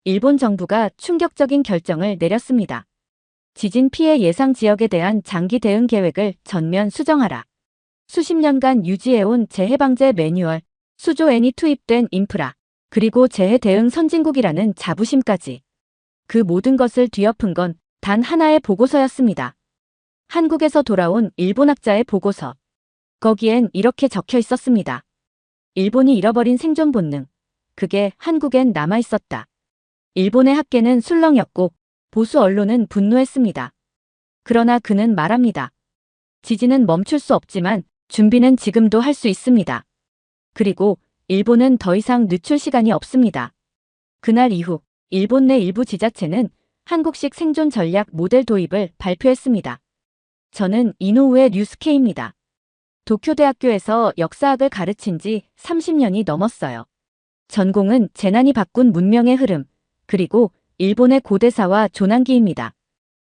일본 정부가 충격적인 결정을 내렸습니다. 지진 피해 예상 지역에 대한 장기 대응 계획을 전면 수정하라. 수십 년간 유지해온 재해방제 매뉴얼, 수조 엔이 투입된 인프라, 그리고 재해 대응 선진국이라는 자부심까지. 그 모든 것을 뒤엎은 건 단 하나의 보고서였습니다. 한국에서 돌아온 일본 학자의 보고서. 거기엔 이렇게 적혀 있었습니다. 일본이 잃어버린 생존 본능. 그게 한국엔 남아 있었다. 일본의 학계는 술렁였고 보수 언론은 분노했습니다. 그러나 그는 말합니다. 지진은 멈출 수 없지만 준비는 지금도 할 수 있습니다. 그리고 일본은 더 이상 늦출 시간이 없습니다. 그날 이후 일본 내 일부 지자체는 한국식 생존 전략 모델 도입을 발표했습니다. 저는 이노우에 류스케입니다. 도쿄대학교에서 역사학을 가르친 지 30년이 넘었어요. 전공은 재난이 바꾼 문명의 흐름, 그리고 일본의 고대사와 조난기입니다.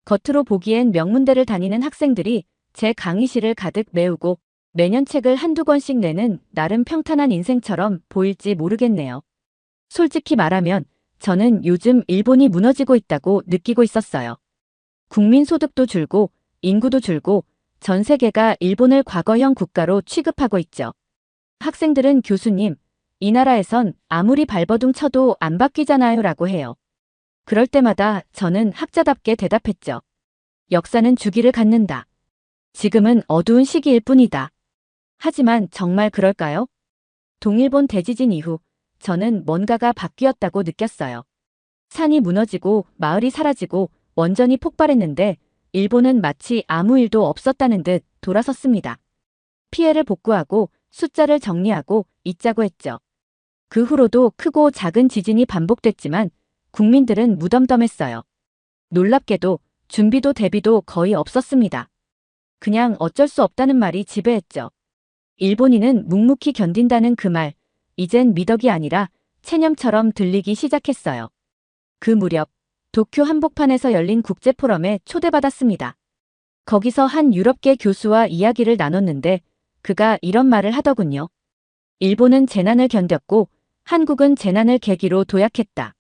겉으로 보기엔 명문대를 다니는 학생들이 제 강의실을 가득 메우고 매년 책을 한두 권씩 내는 나름 평탄한 인생처럼 보일지 모르겠네요. 솔직히 말하면 저는 요즘 일본이 무너지고 있다고 느끼고 있었어요. 국민 소득도 줄고 인구도 줄고 전 세계가 일본을 과거형 국가로 취급하고 있죠. 학생들은 교수님, 이 나라에선 아무리 발버둥 쳐도 안 바뀌잖아요 라고 해요. 그럴 때마다 저는 학자답게 대답했죠. 역사는 주기를 갖는다. 지금은 어두운 시기일 뿐이다. 하지만 정말 그럴까요? 동일본 대지진 이후 저는 뭔가가 바뀌었다고 느꼈어요. 산이 무너지고 마을이 사라지고 원전이 폭발했는데 일본은 마치 아무 일도 없었다는 듯 돌아섰습니다. 피해를 복구하고 숫자를 정리하고 잊자고 했죠. 그 후로도 크고 작은 지진이 반복됐지만 국민들은 무덤덤했어요. 놀랍게도 준비도 대비도 거의 없었습니다. 그냥 어쩔 수 없다는 말이 지배했죠. 일본인은 묵묵히 견딘다는 그 말, 이젠 미덕이 아니라 체념처럼 들리기 시작했어요. 그 무렵 도쿄 한복판에서 열린 국제포럼에 초대받았습니다. 거기서 한 유럽계 교수와 이야기를 나눴는데 그가 이런 말을 하더군요. 일본은 재난을 견뎠고 한국은 재난을 계기로 도약했다.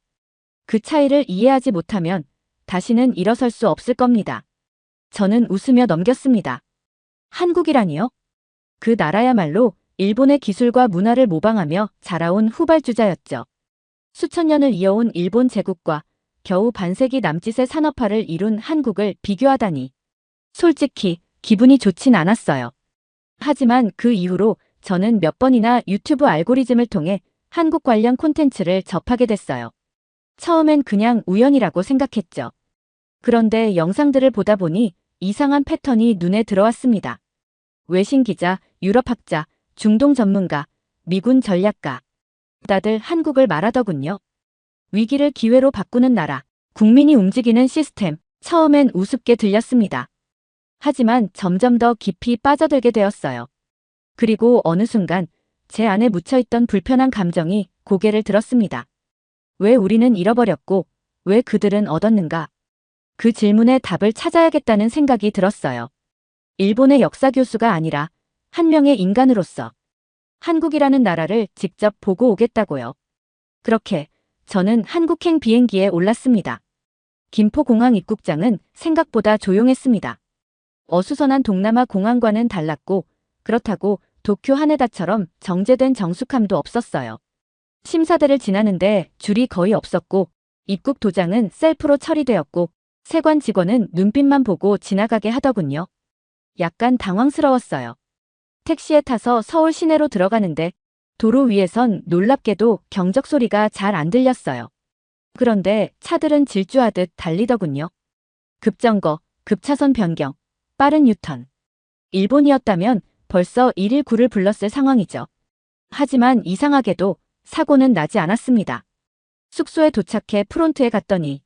그 차이를 이해하지 못하면 다시는 일어설 수 없을 겁니다. 저는 웃으며 넘겼습니다. 한국이라니요? 그 나라야말로 일본의 기술과 문화를 모방하며 자라온 후발주자였죠. 수천 년을 이어온 일본 제국과 겨우 반세기 남짓의 산업화를 이룬 한국을 비교하다니. 솔직히 기분이 좋진 않았어요. 하지만 그 이후로 저는 몇 번이나 유튜브 알고리즘을 통해 한국 관련 콘텐츠를 접하게 됐어요. 처음엔 그냥 우연이라고 생각했죠. 그런데 영상들을 보다 보니 이상한 패턴이 눈에 들어왔습니다. 외신 기자, 유럽 학자, 중동 전문가, 미군 전략가. 다들 한국을 말하더군요. 위기를 기회로 바꾸는 나라, 국민이 움직이는 시스템, 처음엔 우습게 들렸습니다. 하지만 점점 더 깊이 빠져들게 되었어요. 그리고 어느 순간 제 안에 묻혀있던 불편한 감정이 고개를 들었습니다. 왜 우리는 잃어버렸고 왜 그들은 얻었는가? 그 질문에 답을 찾아야겠다는 생각이 들었어요. 일본의 역사 교수가 아니라 한 명의 인간으로서 한국이라는 나라를 직접 보고 오겠다고요. 그렇게 저는 한국행 비행기에 올랐습니다. 김포공항 입국장은 생각보다 조용했습니다. 어수선한 동남아 공항과는 달랐고 그렇다고 도쿄 하네다처럼 정제된 정숙함도 없었어요. 심사대를 지나는데 줄이 거의 없었고 입국 도장은 셀프로 처리되었고 세관 직원은 눈빛만 보고 지나가게 하더군요. 약간 당황스러웠어요. 택시에 타서 서울 시내로 들어가는데 도로 위에선 놀랍게도 경적 소리가 잘 안 들렸어요. 그런데 차들은 질주하듯 달리더군요. 급정거, 급차선 변경, 빠른 유턴. 일본이었다면 벌써 119를 불렀을 상황이죠. 하지만 이상하게도 사고는 나지 않았습니다. 숙소에 도착해 프론트에 갔더니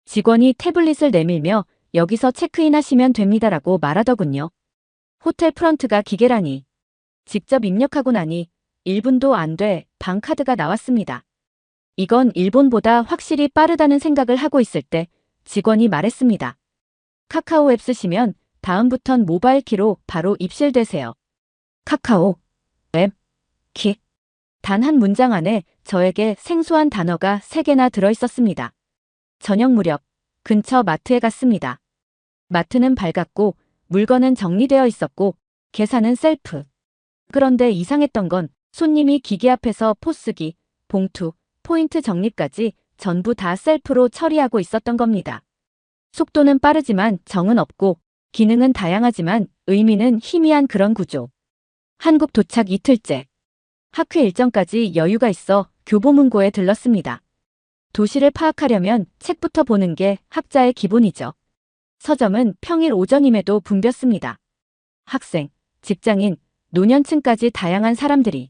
직원이 태블릿을 내밀며 여기서 체크인 하시면 됩니다라고 말하더군요. 호텔 프런트가 기계라니. 직접 입력하고 나니 1분도 안 돼 방카드가 나왔습니다. 이건 일본보다 확실히 빠르다는 생각을 하고 있을 때 직원이 말했습니다. 카카오 앱 쓰시면 다음부턴 모바일 키로 바로 입실되세요. 카카오 앱 키. 단 한 문장 안에 저에게 생소한 단어가 3개나 들어있었습니다. 저녁 무렵 근처 마트에 갔습니다. 마트는 밝았고 물건은 정리되어 있었고 계산은 셀프. 그런데 이상했던 건 손님이 기계 앞에서 포스기, 봉투, 포인트 정리까지 전부 다 셀프로 처리하고 있었던 겁니다. 속도는 빠르지만 정은 없고 기능은 다양하지만 의미는 희미한 그런 구조. 한국 도착 이틀째. 학회 일정까지 여유가 있어 교보문고에 들렀습니다. 도시를 파악하려면 책부터 보는 게 학자의 기본이죠. 서점은 평일 오전임에도 붐볐습니다. 학생, 직장인, 노년층까지 다양한 사람들이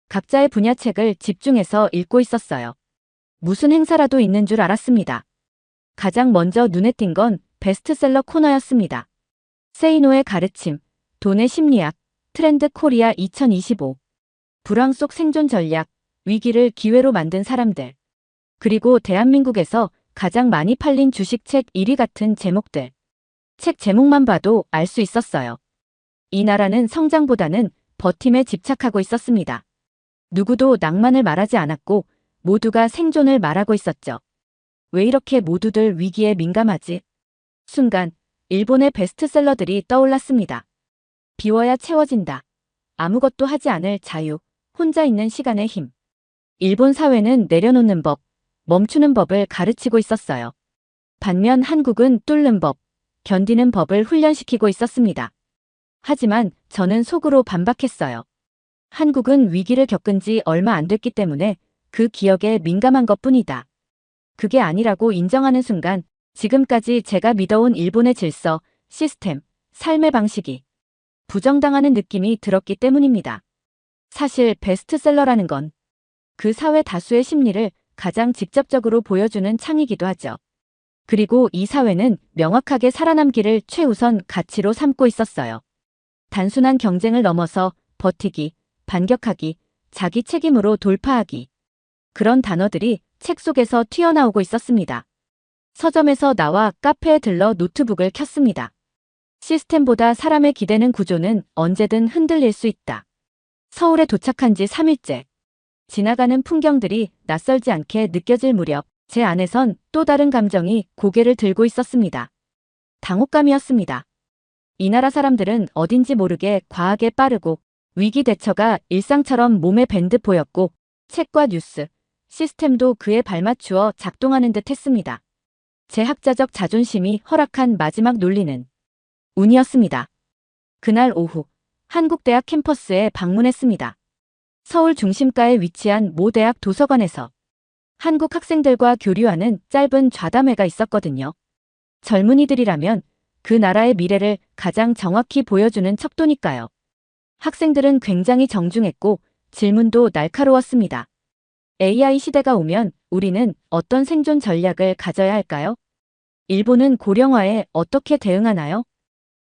각자의 분야 책을 집중해서 읽고 있었어요. 무슨 행사라도 있는 줄 알았습니다. 가장 먼저 눈에 띈 건 베스트셀러 코너였습니다. 세이노의 가르침, 돈의 심리학, 트렌드 코리아 2025, 불황 속 생존 전략, 위기를 기회로 만든 사람들, 그리고 대한민국에서 가장 많이 팔린 주식책 1위 같은 제목들. 책 제목만 봐도 알 수 있었어요. 이 나라는 성장보다는 버팀에 집착하고 있었습니다. 누구도 낭만을 말하지 않았고 모두가 생존을 말하고 있었죠. 왜 이렇게 모두들 위기에 민감하지? 순간 일본의 베스트셀러들이 떠올랐습니다. 비워야 채워진다. 아무것도 하지 않을 자유, 혼자 있는 시간의 힘. 일본 사회는 내려놓는 법, 멈추는 법을 가르치고 있었어요. 반면 한국은 뚫는 법, 견디는 법을 훈련시키고 있었습니다. 하지만 저는 속으로 반박했어요. 한국은 위기를 겪은 지 얼마 안 됐기 때문에 그 기억에 민감한 것뿐이다. 그게 아니라고 인정하는 순간 지금까지 제가 믿어온 일본의 질서, 시스템, 삶의 방식이 부정당하는 느낌이 들었기 때문입니다. 사실 베스트셀러라는 건 그 사회 다수의 심리를 가장 직접적으로 보여주는 창이기도 하죠. 그리고 이 사회는 명확하게 살아남기를 최우선 가치로 삼고 있었어요. 단순한 경쟁을 넘어서 버티기, 반격하기, 자기 책임으로 돌파하기. 그런 단어들이 책 속에서 튀어나오고 있었습니다. 서점에서 나와 카페에 들러 노트북을 켰습니다. 시스템보다 사람의 기대는 구조는 언제든 흔들릴 수 있다. 서울에 도착한 지 3일째. 지나가는 풍경들이 낯설지 않게 느껴질 무렵 제 안에선 또 다른 감정이 고개를 들고 있었습니다. 당혹감이었습니다. 이 나라 사람들은 어딘지 모르게 과하게 빠르고 위기 대처가 일상처럼 몸에 밴 듯 보였고 책과 뉴스, 시스템도 그에 발맞추어 작동하는 듯 했습니다. 제 학자적 자존심이 허락한 마지막 논리는 운이었습니다. 그날 오후 한국대학 캠퍼스에 방문했습니다. 서울 중심가에 위치한 모 대학 도서관에서 한국 학생들과 교류하는 짧은 좌담회가 있었거든요. 젊은이들이라면 그 나라의 미래를 가장 정확히 보여주는 척도니까요. 학생들은 굉장히 정중했고 질문도 날카로웠습니다. AI 시대가 오면 우리는 어떤 생존 전략을 가져야 할까요? 일본은 고령화에 어떻게 대응하나요?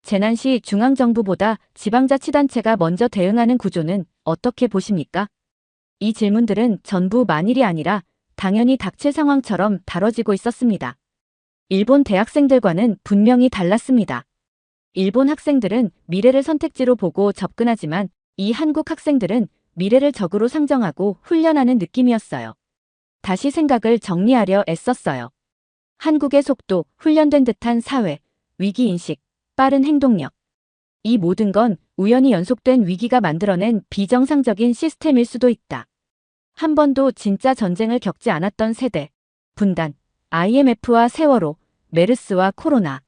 재난 시 중앙정부보다 지방자치단체가 먼저 대응하는 구조는 어떻게 보십니까? 이 질문들은 전부 만일이 아니라 당연히 닥칠 상황처럼 다뤄지고 있었습니다. 일본 대학생들과는 분명히 달랐습니다. 일본 학생들은 미래를 선택지로 보고 접근하지만 이 한국 학생들은 미래를 적으로 상정하고 훈련하는 느낌이었어요. 다시 생각을 정리하려 애썼어요. 한국의 속도, 훈련된 듯한 사회, 위기인식, 빠른 행동력. 이 모든 건 우연히 연속된 위기가 만들어낸 비정상적인 시스템일 수도 있다. 한 번도 진짜 전쟁을 겪지 않았던 세대, 분단, IMF와 세월호, 메르스와 코로나.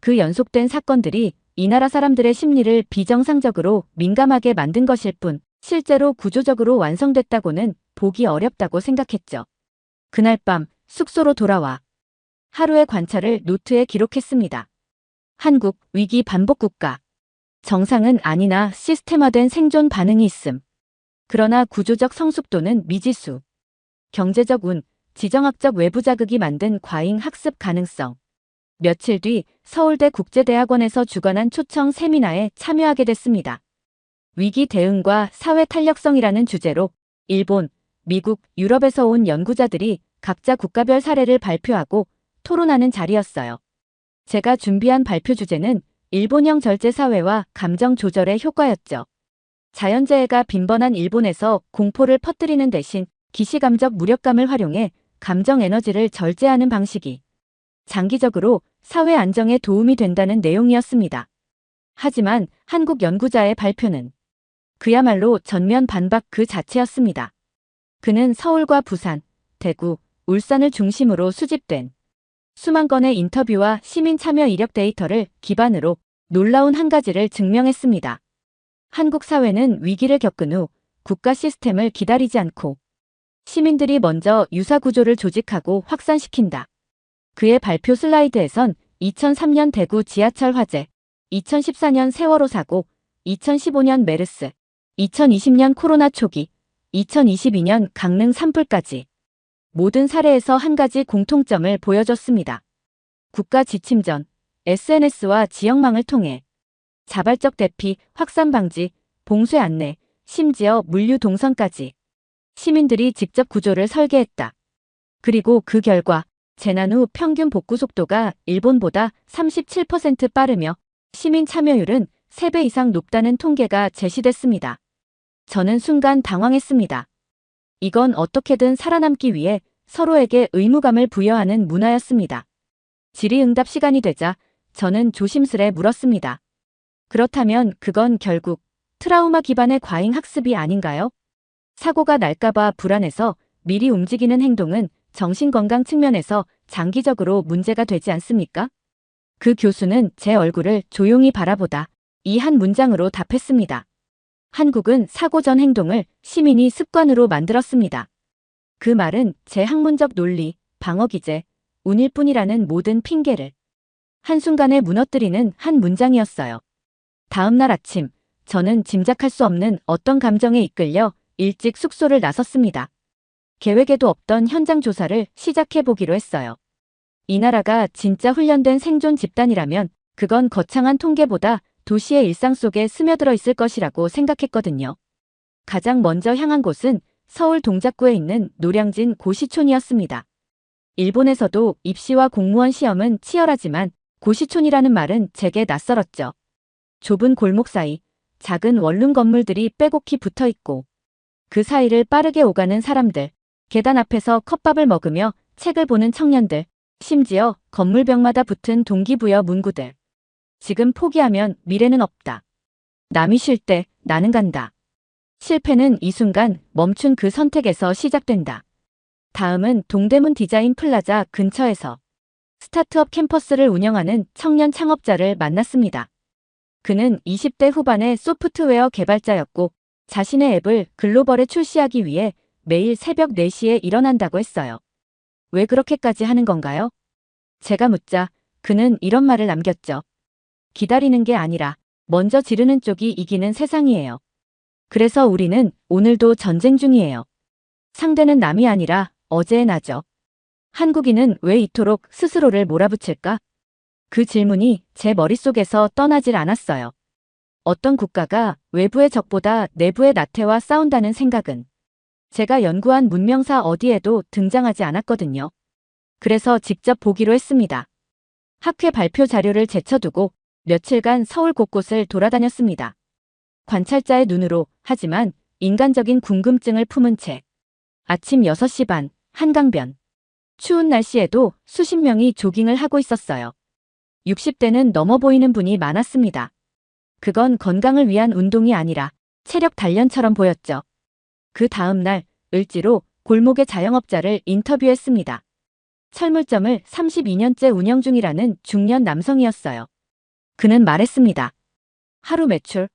그 연속된 사건들이 이 나라 사람들의 심리를 비정상적으로 민감하게 만든 것일 뿐 실제로 구조적으로 완성됐다고는 보기 어렵다고 생각했죠. 그날 밤 숙소로 돌아와 하루의 관찰을 노트에 기록했습니다. 한국 위기 반복 국가. 정상은 아니나 시스템화된 생존 반응이 있음. 그러나 구조적 성숙도는 미지수. 경제적 운, 지정학적 외부 자극이 만든 과잉 학습 가능성. 며칠 뒤 서울대 국제대학원에서 주관한 초청 세미나에 참여하게 됐습니다. 위기 대응과 사회 탄력성이라는 주제로 일본, 미국, 유럽에서 온 연구자들이 각자 국가별 사례를 발표하고 토론하는 자리였어요. 제가 준비한 발표 주제는 일본형 절제사회와 감정 조절의 효과였죠. 자연재해가 빈번한 일본에서 공포를 퍼뜨리는 대신 기시감적 무력감을 활용해 감정 에너지를 절제하는 방식이 장기적으로 사회 안정에 도움이 된다는 내용이었습니다. 하지만 한국 연구자의 발표는 그야말로 전면 반박 그 자체였습니다. 그는 서울과 부산, 대구, 울산을 중심으로 수집된 수만 건의 인터뷰와 시민 참여 이력 데이터를 기반으로 놀라운 한 가지를 증명했습니다. 한국 사회는 위기를 겪은 후 국가 시스템을 기다리지 않고 시민들이 먼저 유사구조를 조직하고 확산시킨다. 그의 발표 슬라이드에선 2003년 대구 지하철 화재, 2014년 세월호 사고, 2015년 메르스, 2020년 코로나 초기, 2022년 강릉 산불까지 모든 사례에서 한 가지 공통점을 보여줬습니다. 국가 지침 전 SNS와 지역망을 통해 자발적 대피, 확산 방지, 봉쇄 안내, 심지어 물류 동선까지 시민들이 직접 구조를 설계했다. 그리고 그 결과 재난 후 평균 복구 속도가 일본보다 37% 빠르며 시민 참여율은 3배 이상 높다는 통계가 제시됐습니다. 저는 순간 당황했습니다. 이건 어떻게든 살아남기 위해 서로에게 의무감을 부여하는 문화였습니다. 질의응답 시간이 되자 저는 조심스레 물었습니다. 그렇다면 그건 결국 트라우마 기반의 과잉 학습이 아닌가요? 사고가 날까봐 불안해서 미리 움직이는 행동은 정신건강 측면에서 장기적으로 문제가 되지 않습니까? 그 교수는 제 얼굴을 조용히 바라보다 이 한 문장으로 답했습니다. 한국은 사고 전 행동을 시민이 습관으로 만들었습니다. 그 말은 제 학문적 논리, 방어기제, 운일 뿐이라는 모든 핑계를 한순간에 무너뜨리는 한 문장이었어요. 다음 날 아침, 저는 짐작할 수 없는 어떤 감정에 이끌려 일찍 숙소를 나섰습니다. 계획에도 없던 현장 조사를 시작해보기로 했어요. 이 나라가 진짜 훈련된 생존 집단이라면 그건 거창한 통계보다 도시의 일상 속에 스며들어 있을 것이라고 생각했거든요. 가장 먼저 향한 곳은 서울 동작구에 있는 노량진 고시촌이었습니다. 일본에서도 입시와 공무원 시험은 치열하지만 고시촌이라는 말은 제게 낯설었죠. 좁은 골목 사이 작은 원룸 건물들이 빼곡히 붙어 있고 그 사이를 빠르게 오가는 사람들, 계단 앞에서 컵밥을 먹으며 책을 보는 청년들, 심지어 건물벽마다 붙은 동기부여 문구들. 지금 포기하면 미래는 없다. 남이 쉴 때 나는 간다. 실패는 이 순간 멈춘 그 선택에서 시작된다. 다음은 동대문 디자인 플라자 근처에서 스타트업 캠퍼스를 운영하는 청년 창업자를 만났습니다. 그는 20대 후반의 소프트웨어 개발자였고 자신의 앱을 글로벌에 출시하기 위해 매일 새벽 4시에 일어난다고 했어요. 왜 그렇게까지 하는 건가요? 제가 묻자 그는 이런 말을 남겼죠. 기다리는 게 아니라 먼저 지르는 쪽이 이기는 세상이에요. 그래서 우리는 오늘도 전쟁 중이에요. 상대는 남이 아니라 어제의 나죠. 한국인은 왜 이토록 스스로를 몰아붙일까? 그 질문이 제 머릿속에서 떠나질 않았어요. 어떤 국가가 외부의 적보다 내부의 나태와 싸운다는 생각은 제가 연구한 문명사 어디에도 등장하지 않았거든요. 그래서 직접 보기로 했습니다. 학회 발표 자료를 제쳐두고 며칠간 서울 곳곳을 돌아다녔습니다. 관찰자의 눈으로, 하지만 인간적인 궁금증을 품은 채 아침 6시 반, 한강변. 추운 날씨에도 수십 명이 조깅을 하고 있었어요. 60대는 넘어 보이는 분이 많았습니다. 그건 건강을 위한 운동이 아니라 체력 단련처럼 보였죠. 그 다음 날 을지로 골목의 자영업자를 인터뷰했습니다. 철물점을 32년째 운영 중이라는 중년 남성이었어요. 그는 말했습니다. 하루 매출,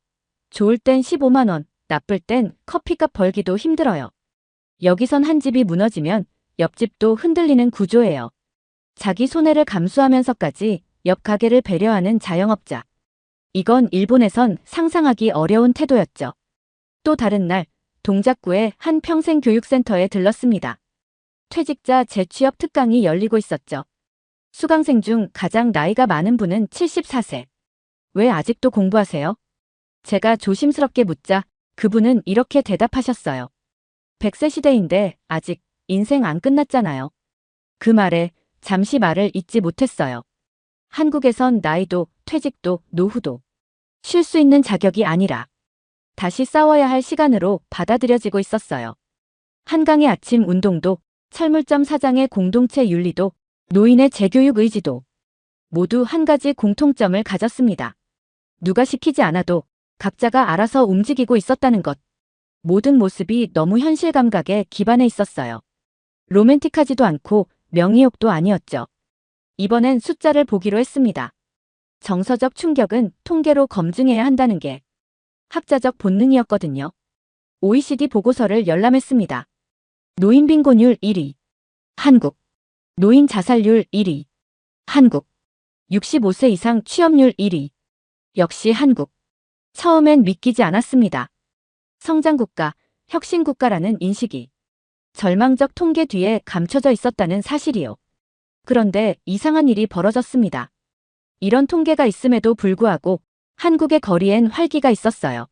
좋을 땐 15만 원, 나쁠 땐 커피값 벌기도 힘들어요. 여기선 한 집이 무너지면 옆집도 흔들리는 구조예요. 자기 손해를 감수하면서까지 옆 가게를 배려하는 자영업자. 이건 일본에선 상상하기 어려운 태도였죠. 또 다른 날 동작구의 한 평생교육센터에 들렀습니다. 퇴직자 재취업 특강이 열리고 있었죠. 수강생 중 가장 나이가 많은 분은 74세. 왜 아직도 공부하세요? 제가 조심스럽게 묻자 그분은 이렇게 대답하셨어요. 100세 시대인데 아직 인생 안 끝났잖아요. 그 말에 잠시 말을 잇지 못했어요. 한국에선 나이도 퇴직도 노후도 쉴 수 있는 자격이 아니라 다시 싸워야 할 시간으로 받아들여지고 있었어요. 한강의 아침 운동도, 철물점 사장의 공동체 윤리도, 노인의 재교육 의지도 모두 한 가지 공통점을 가졌습니다. 누가 시키지 않아도 각자가 알아서 움직이고 있었다는 것. 모든 모습이 너무 현실 감각에 기반해 있었어요. 로맨틱하지도 않고 명의욕도 아니었죠. 이번엔 숫자를 보기로 했습니다. 정서적 충격은 통계로 검증해야 한다는 게 학자적 본능이었거든요. OECD 보고서를 열람했습니다. 노인 빈곤율 1위. 한국. 노인 자살률 1위. 한국. 65세 이상 취업률 1위. 역시 한국. 처음엔 믿기지 않았습니다. 성장국가, 혁신국가라는 인식이 절망적 통계 뒤에 감춰져 있었다는 사실이요. 그런데 이상한 일이 벌어졌습니다. 이런 통계가 있음에도 불구하고 한국의 거리엔 활기가 있었어요.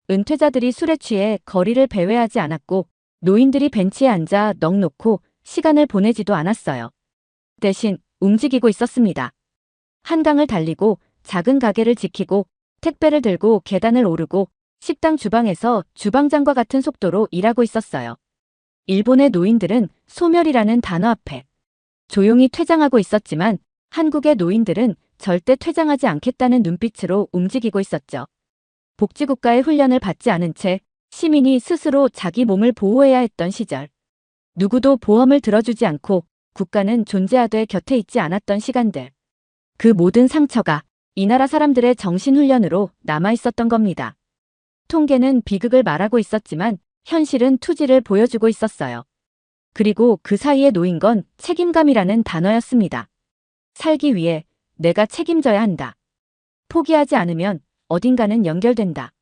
은퇴자들이 술에 취해 거리를 배회하지 않았고 노인들이 벤치에 앉아 넋 놓고 시간을 보내지도 않았어요. 대신 움직이고 있었습니다. 한강을 달리고 작은 가게를 지키고 택배를 들고 계단을 오르고 식당 주방에서 주방장과 같은 속도로 일하고 있었어요. 일본의 노인들은 소멸이라는 단어 앞에 조용히 퇴장하고 있었지만 한국의 노인들은 절대 퇴장하지 않겠다는 눈빛으로 움직이고 있었죠. 복지국가의 훈련을 받지 않은 채 시민이 스스로 자기 몸을 보호해야 했던 시절. 누구도 보험을 들어주지 않고 국가는 존재하되 곁에 있지 않았던 시간들. 그 모든 상처가 이 나라 사람들의 정신훈련으로 남아있었던 겁니다. 통계는 비극을 말하고 있었지만 현실은 투지를 보여주고 있었어요. 그리고 그 사이에 놓인 건 책임감이라는 단어였습니다. 살기 위해 내가 책임져야 한다. 포기하지 않으면 어딘가는 연결된다.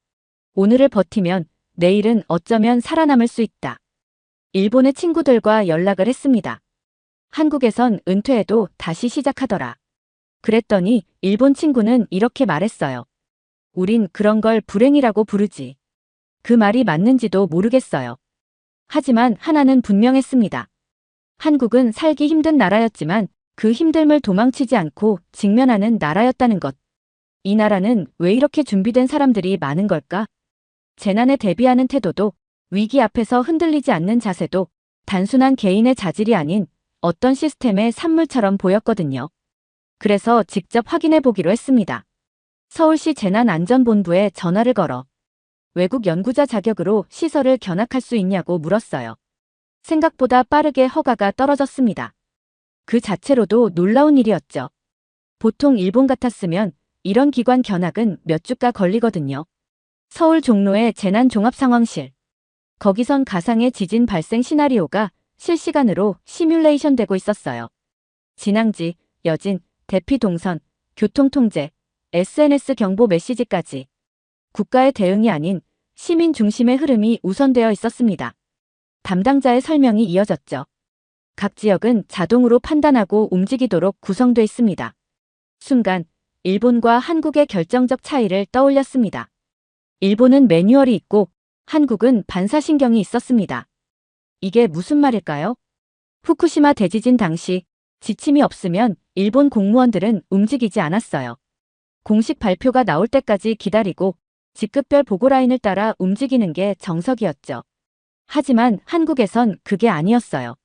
오늘을 버티면 내일은 어쩌면 살아남을 수 있다. 일본의 친구들과 연락을 했습니다. 한국에선 은퇴해도 다시 시작하더라. 그랬더니 일본 친구는 이렇게 말했어요. 우린 그런 걸 불행이라고 부르지. 그 말이 맞는지도 모르겠어요. 하지만 하나는 분명했습니다. 한국은 살기 힘든 나라였지만 그 힘듦을 도망치지 않고 직면하는 나라였다는 것. 이 나라는 왜 이렇게 준비된 사람들이 많은 걸까? 재난에 대비하는 태도도, 위기 앞에서 흔들리지 않는 자세도 단순한 개인의 자질이 아닌 어떤 시스템의 산물처럼 보였거든요. 그래서 직접 확인해 보기로 했습니다. 서울시 재난안전본부에 전화를 걸어 외국 연구자 자격으로 시설을 견학할 수 있냐고 물었어요. 생각보다 빠르게 허가가 떨어졌습니다. 그 자체로도 놀라운 일이었죠. 보통 일본 같았으면 이런 기관 견학은 몇 주가 걸리거든요. 서울 종로의 재난종합상황실. 거기선 가상의 지진 발생 시나리오가 실시간으로 시뮬레이션 되고 있었어요. 진앙지, 여진, 대피 동선, 교통통제, SNS 경보 메시지까지. 국가의 대응이 아닌 시민 중심의 흐름이 우선되어 있었습니다. 담당자의 설명이 이어졌죠. 각 지역은 자동으로 판단하고 움직이도록 구성되어 있습니다. 순간 일본과 한국의 결정적 차이를 떠올렸습니다. 일본은 매뉴얼이 있고 한국은 반사신경이 있었습니다. 이게 무슨 말일까요? 후쿠시마 대지진 당시 지침이 없으면 일본 공무원들은 움직이지 않았어요. 공식 발표가 나올 때까지 기다리고 직급별 보고라인을 따라 움직이는 게 정석이었죠. 하지만 한국에선 그게 아니었어요.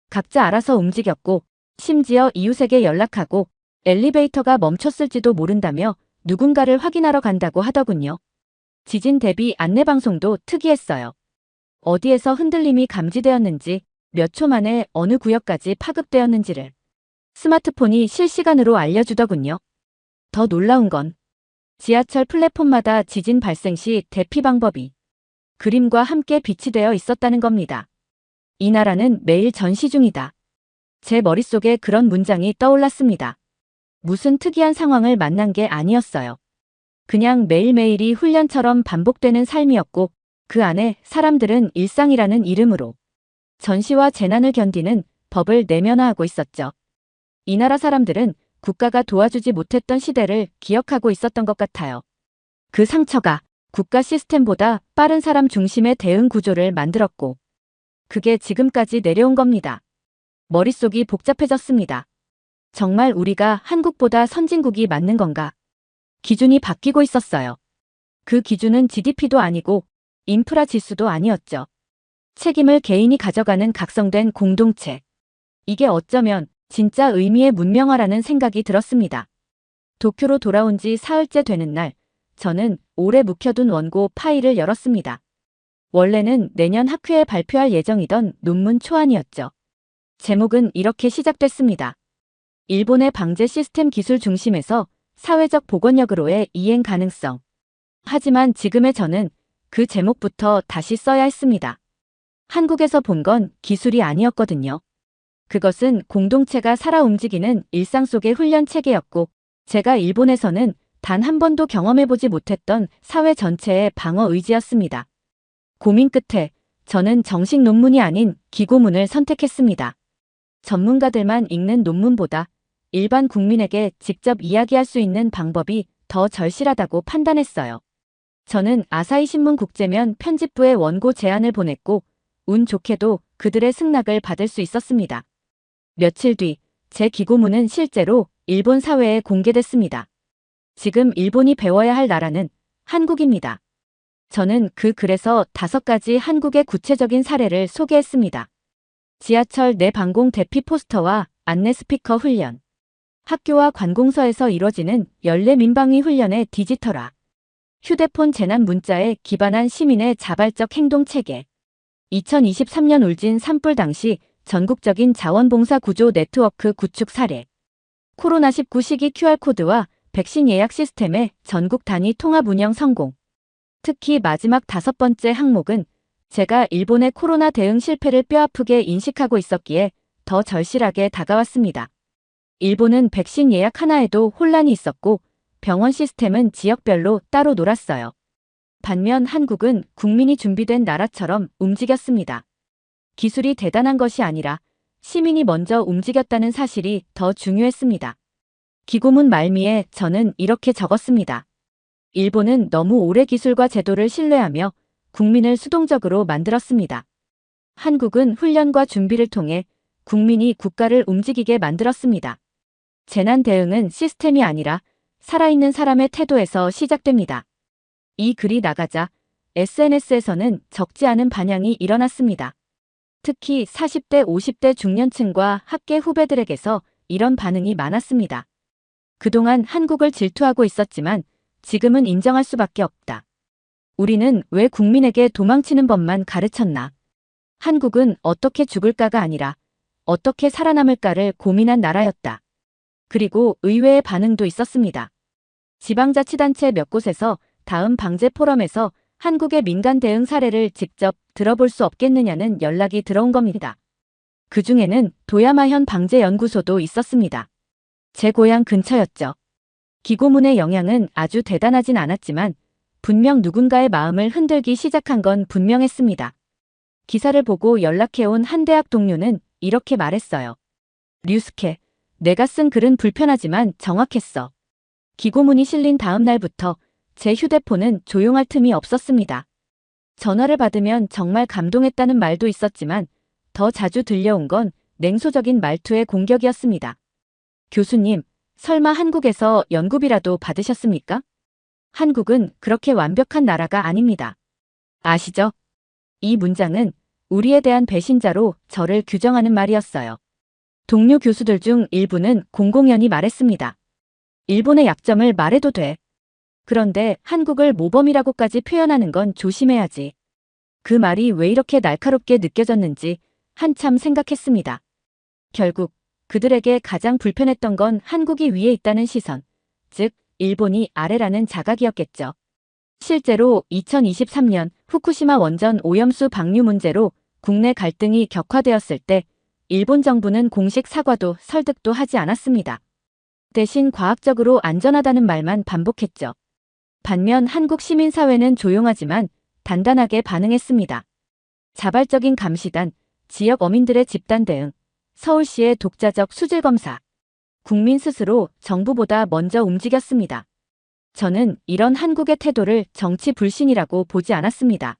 각자 알아서 움직였고 심지어 이웃에게 연락하고 엘리베이터가 멈췄을지도 모른다며 누군가를 확인하러 간다고 하더군요. 지진 대비 안내방송도 특이했어요. 어디에서 흔들림이 감지되었는지, 몇 초 만에 어느 구역까지 파급되었는지를 스마트폰이 실시간으로 알려주더군요. 더 놀라운 건 지하철 플랫폼마다 지진 발생 시 대피 방법이 그림과 함께 비치되어 있었다는 겁니다. 이 나라는 매일 전시 중이다. 제 머릿속에 그런 문장이 떠올랐습니다. 무슨 특이한 상황을 만난 게 아니었어요. 그냥 매일매일이 훈련처럼 반복되는 삶이었고 그 안에 사람들은 일상이라는 이름으로 전시와 재난을 견디는 법을 내면화하고 있었죠. 이 나라 사람들은 국가가 도와주지 못했던 시대를 기억하고 있었던 것 같아요. 그 상처가 국가 시스템보다 빠른 사람 중심의 대응 구조를 만들었고 그게 지금까지 내려온 겁니다. 머릿속이 복잡해졌습니다. 정말 우리가 한국보다 선진국이 맞는 건가? 기준이 바뀌고 있었어요. 그 기준은 GDP도 아니고 인프라 지수도 아니었죠. 책임을 개인이 가져가는 각성된 공동체. 이게 어쩌면 진짜 의미의 문명화라는 생각이 들었습니다. 도쿄로 돌아온 지 사흘째 되는 날, 저는 오래 묵혀둔 원고 파일을 열었습니다. 원래는 내년 학회에 발표할 예정이던 논문 초안이었죠. 제목은 이렇게 시작됐습니다. 일본의 방제 시스템 기술 중심에서 사회적 복원력으로의 이행 가능성. 하지만 지금의 저는 그 제목부터 다시 써야 했습니다. 한국에서 본 건 기술이 아니었거든요. 그것은 공동체가 살아 움직이는 일상 속의 훈련 체계였고, 제가 일본에서는 단 한 번도 경험해보지 못했던 사회 전체의 방어 의지였습니다. 고민 끝에 저는 정식 논문이 아닌 기고문을 선택했습니다. 전문가들만 읽는 논문보다 일반 국민에게 직접 이야기할 수 있는 방법이 더 절실하다고 판단했어요. 저는 아사히 신문 국제면 편집부에 원고 제안을 보냈고, 운 좋게도 그들의 승낙을 받을 수 있었습니다. 며칠 뒤 제 기고문은 실제로 일본 사회에 공개됐습니다. 지금 일본이 배워야 할 나라는 한국입니다. 저는 그 글에서 5가지 한국의 구체적인 사례를 소개했습니다. 지하철 내 방공 대피 포스터와 안내 스피커 훈련. 학교와 관공서에서 이뤄지는 연례 민방위 훈련의 디지털화. 휴대폰 재난 문자에 기반한 시민의 자발적 행동 체계. 2023년 울진 산불 당시 전국적인 자원봉사 구조 네트워크 구축 사례. 코로나19 시기 QR코드와 백신 예약 시스템의 전국 단위 통합 운영 성공. 특히 마지막 5번째 항목은 제가 일본의 코로나 대응 실패를 뼈아프게 인식하고 있었기에 더 절실하게 다가왔습니다. 일본은 백신 예약 하나에도 혼란이 있었고 병원 시스템은 지역별로 따로 놀았어요. 반면 한국은 국민이 준비된 나라처럼 움직였습니다. 기술이 대단한 것이 아니라 시민이 먼저 움직였다는 사실이 더 중요했습니다. 기고문 말미에 저는 이렇게 적었습니다. 일본은 너무 오래 기술과 제도를 신뢰하며 국민을 수동적으로 만들었습니다. 한국은 훈련과 준비를 통해 국민이 국가를 움직이게 만들었습니다. 재난 대응은 시스템이 아니라 살아있는 사람의 태도에서 시작됩니다. 이 글이 나가자 SNS에서는 적지 않은 반향이 일어났습니다. 특히 40대, 50대 중년층과 학계 후배들에게서 이런 반응이 많았습니다. 그동안 한국을 질투하고 있었지만 지금은 인정할 수밖에 없다. 우리는 왜 국민에게 도망치는 법만 가르쳤나? 한국은 어떻게 죽을까가 아니라 어떻게 살아남을까를 고민한 나라였다. 그리고 의외의 반응도 있었습니다. 지방자치단체 몇 곳에서 다음 방제 포럼에서 한국의 민간 대응 사례를 직접 들어볼 수 없겠느냐는 연락이 들어온 겁니다. 그 중에는 도야마현 방제연구소도 있었습니다. 제 고향 근처였죠. 기고문의 영향은 아주 대단하진 않았지만 분명 누군가의 마음을 흔들기 시작한 건 분명했습니다. 기사를 보고 연락해온 한 대학 동료는 이렇게 말했어요. 류스케, 내가 쓴 글은 불편하지만 정확했어. 기고문이 실린 다음 날부터 제 휴대폰은 조용할 틈이 없었습니다. 전화를 받으면 정말 감동했다는 말도 있었지만 더 자주 들려온 건 냉소적인 말투의 공격이었습니다. 교수님, 설마 한국에서 연구비라도 받으셨습니까? 한국은 그렇게 완벽한 나라가 아닙니다. 아시죠? 이 문장은 우리에 대한 배신자로 저를 규정하는 말이었어요. 동료 교수들 중 일부는 공공연히 말했습니다. 일본의 약점을 말해도 돼. 그런데 한국을 모범이라고까지 표현하는 건 조심해야지. 그 말이 왜 이렇게 날카롭게 느껴졌는지 한참 생각했습니다. 결국 그들에게 가장 불편했던 건 한국이 위에 있다는 시선, 즉 일본이 아래라는 자각이었겠죠. 실제로 2023년 후쿠시마 원전 오염수 방류 문제로 국내 갈등이 격화되었을 때 일본 정부는 공식 사과도 설득도 하지 않았습니다. 대신 과학적으로 안전하다는 말만 반복했죠. 반면 한국 시민사회는 조용하지만 단단하게 반응했습니다. 자발적인 감시단, 지역 어민들의 집단 대응, 서울시의 독자적 수질검사. 국민 스스로 정부보다 먼저 움직였습니다. 저는 이런 한국의 태도를 정치 불신이라고 보지 않았습니다.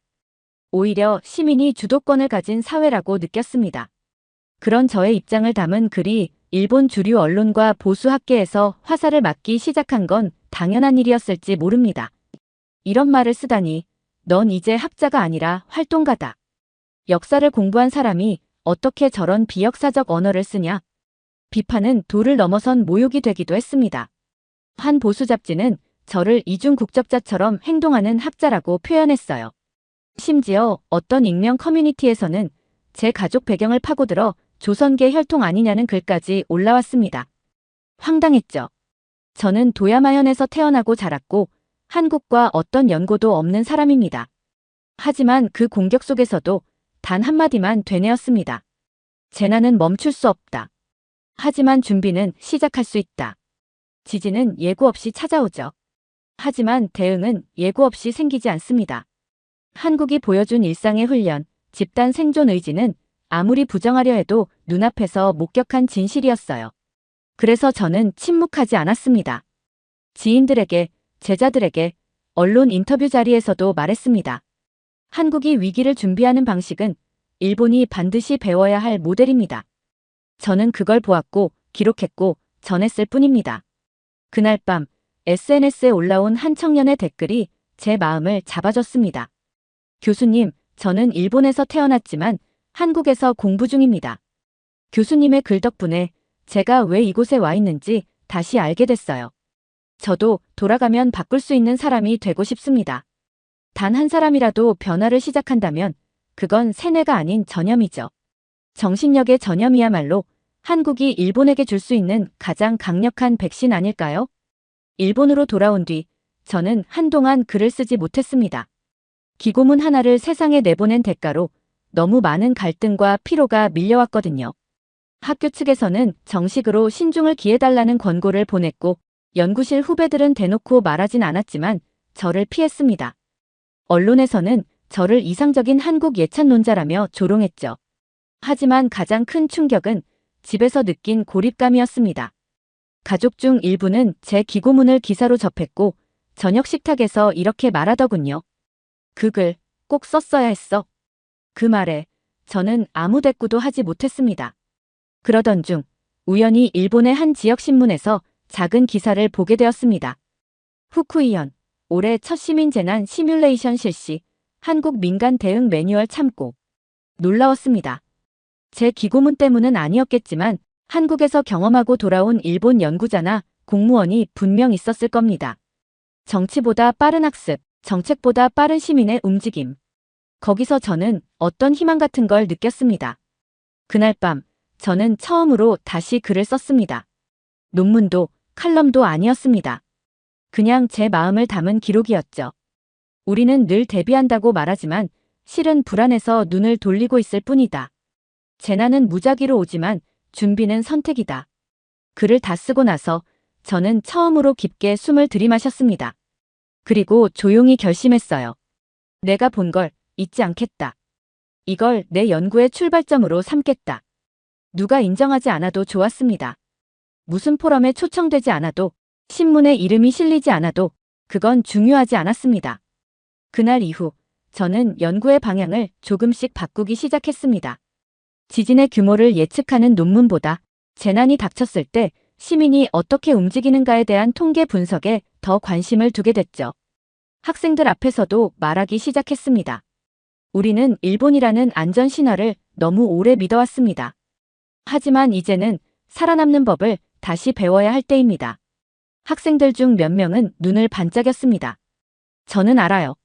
오히려 시민이 주도권을 가진 사회라고 느꼈습니다. 그런 저의 입장을 담은 글이 일본 주류 언론과 보수 학계에서 화살을 맞기 시작한 건 당연한 일이었을지 모릅니다. 이런 말을 쓰다니. 넌 이제 학자가 아니라 활동가다. 역사를 공부한 사람이 어떻게 저런 비역사적 언어를 쓰냐. 비판은 도를 넘어선 모욕이 되기도 했습니다. 한 보수 잡지는 저를 이중 국적자처럼 행동하는 학자라고 표현했어요. 심지어 어떤 익명 커뮤니티에서는 제 가족 배경을 파고들어 조선계 혈통 아니냐는 글까지 올라왔습니다. 황당했죠. 저는 도야마현에서 태어나고 자랐고 한국과 어떤 연고도 없는 사람입니다. 하지만 그 공격 속에서도 단 한마디만 되뇌었습니다. 재난은 멈출 수 없다. 하지만 준비는 시작할 수 있다. 지진은 예고 없이 찾아오죠. 하지만 대응은 예고 없이 생기지 않습니다. 한국이 보여준 일상의 훈련, 집단 생존 의지는 아무리 부정하려 해도 눈앞에서 목격한 진실이었어요. 그래서 저는 침묵하지 않았습니다. 지인들에게, 제자들에게, 언론 인터뷰 자리에서도 말했습니다. 한국이 위기를 준비하는 방식은 일본이 반드시 배워야 할 모델입니다. 저는 그걸 보았고, 기록했고, 전했을 뿐입니다. 그날 밤 SNS에 올라온 한 청년의 댓글이 제 마음을 잡아줬습니다. 교수님, 저는 일본에서 태어났지만 한국에서 공부 중입니다. 교수님의 글 덕분에 제가 왜 이곳에 와 있는지 다시 알게 됐어요. 저도 돌아가면 바꿀 수 있는 사람이 되고 싶습니다. 단 한 사람이라도 변화를 시작한다면 그건 세뇌가 아닌 전염이죠. 정신력의 전염이야말로 한국이 일본에게 줄 수 있는 가장 강력한 백신 아닐까요? 일본으로 돌아온 뒤 저는 한동안 글을 쓰지 못했습니다. 기고문 하나를 세상에 내보낸 대가로 너무 많은 갈등과 피로가 밀려왔거든요. 학교 측에서는 정식으로 신중을 기해달라는 권고를 보냈고 연구실 후배들은 대놓고 말하진 않았지만 저를 피했습니다. 언론에서는 저를 이상적인 한국 예찬론자라며 조롱했죠. 하지만 가장 큰 충격은 집에서 느낀 고립감이었습니다. 가족 중 일부는 제 기고문을 기사로 접했고 저녁 식탁에서 이렇게 말하더군요. 그 글 꼭 썼어야 했어. 그 말에 저는 아무 대꾸도 하지 못했습니다. 그러던 중 우연히 일본의 한 지역신문에서 작은 기사를 보게 되었습니다. 후쿠이현, 올해 첫 시민재난 시뮬레이션 실시, 한국 민간 대응 매뉴얼 참고. 놀라웠습니다. 제 기고문 때문은 아니었겠지만 한국에서 경험하고 돌아온 일본 연구자나 공무원이 분명 있었을 겁니다. 정치보다 빠른 학습, 정책보다 빠른 시민의 움직임. 거기서 저는 어떤 희망 같은 걸 느꼈습니다. 그날 밤 저는 처음으로 다시 글을 썼습니다. 논문도 칼럼도 아니었습니다. 그냥 제 마음을 담은 기록이었죠. 우리는 늘 대비한다고 말하지만 실은 불안해서 눈을 돌리고 있을 뿐이다. 재난은 무작위로 오지만 준비는 선택이다. 글을 다 쓰고 나서 저는 처음으로 깊게 숨을 들이마셨습니다. 그리고 조용히 결심했어요. 내가 본 걸 잊지 않겠다. 이걸 내 연구의 출발점으로 삼겠다. 누가 인정하지 않아도 좋았습니다. 무슨 포럼에 초청되지 않아도, 신문에 이름이 실리지 않아도 그건 중요하지 않았습니다. 그날 이후 저는 연구의 방향을 조금씩 바꾸기 시작했습니다. 지진의 규모를 예측하는 논문보다 재난이 닥쳤을 때 시민이 어떻게 움직이는가에 대한 통계 분석에 더 관심을 두게 됐죠. 학생들 앞에서도 말하기 시작했습니다. 우리는 일본이라는 안전 신화를 너무 오래 믿어왔습니다. 하지만 이제는 살아남는 법을 다시 배워야 할 때입니다. 학생들 중 몇 명은 눈을 반짝였습니다. 저는 알아요.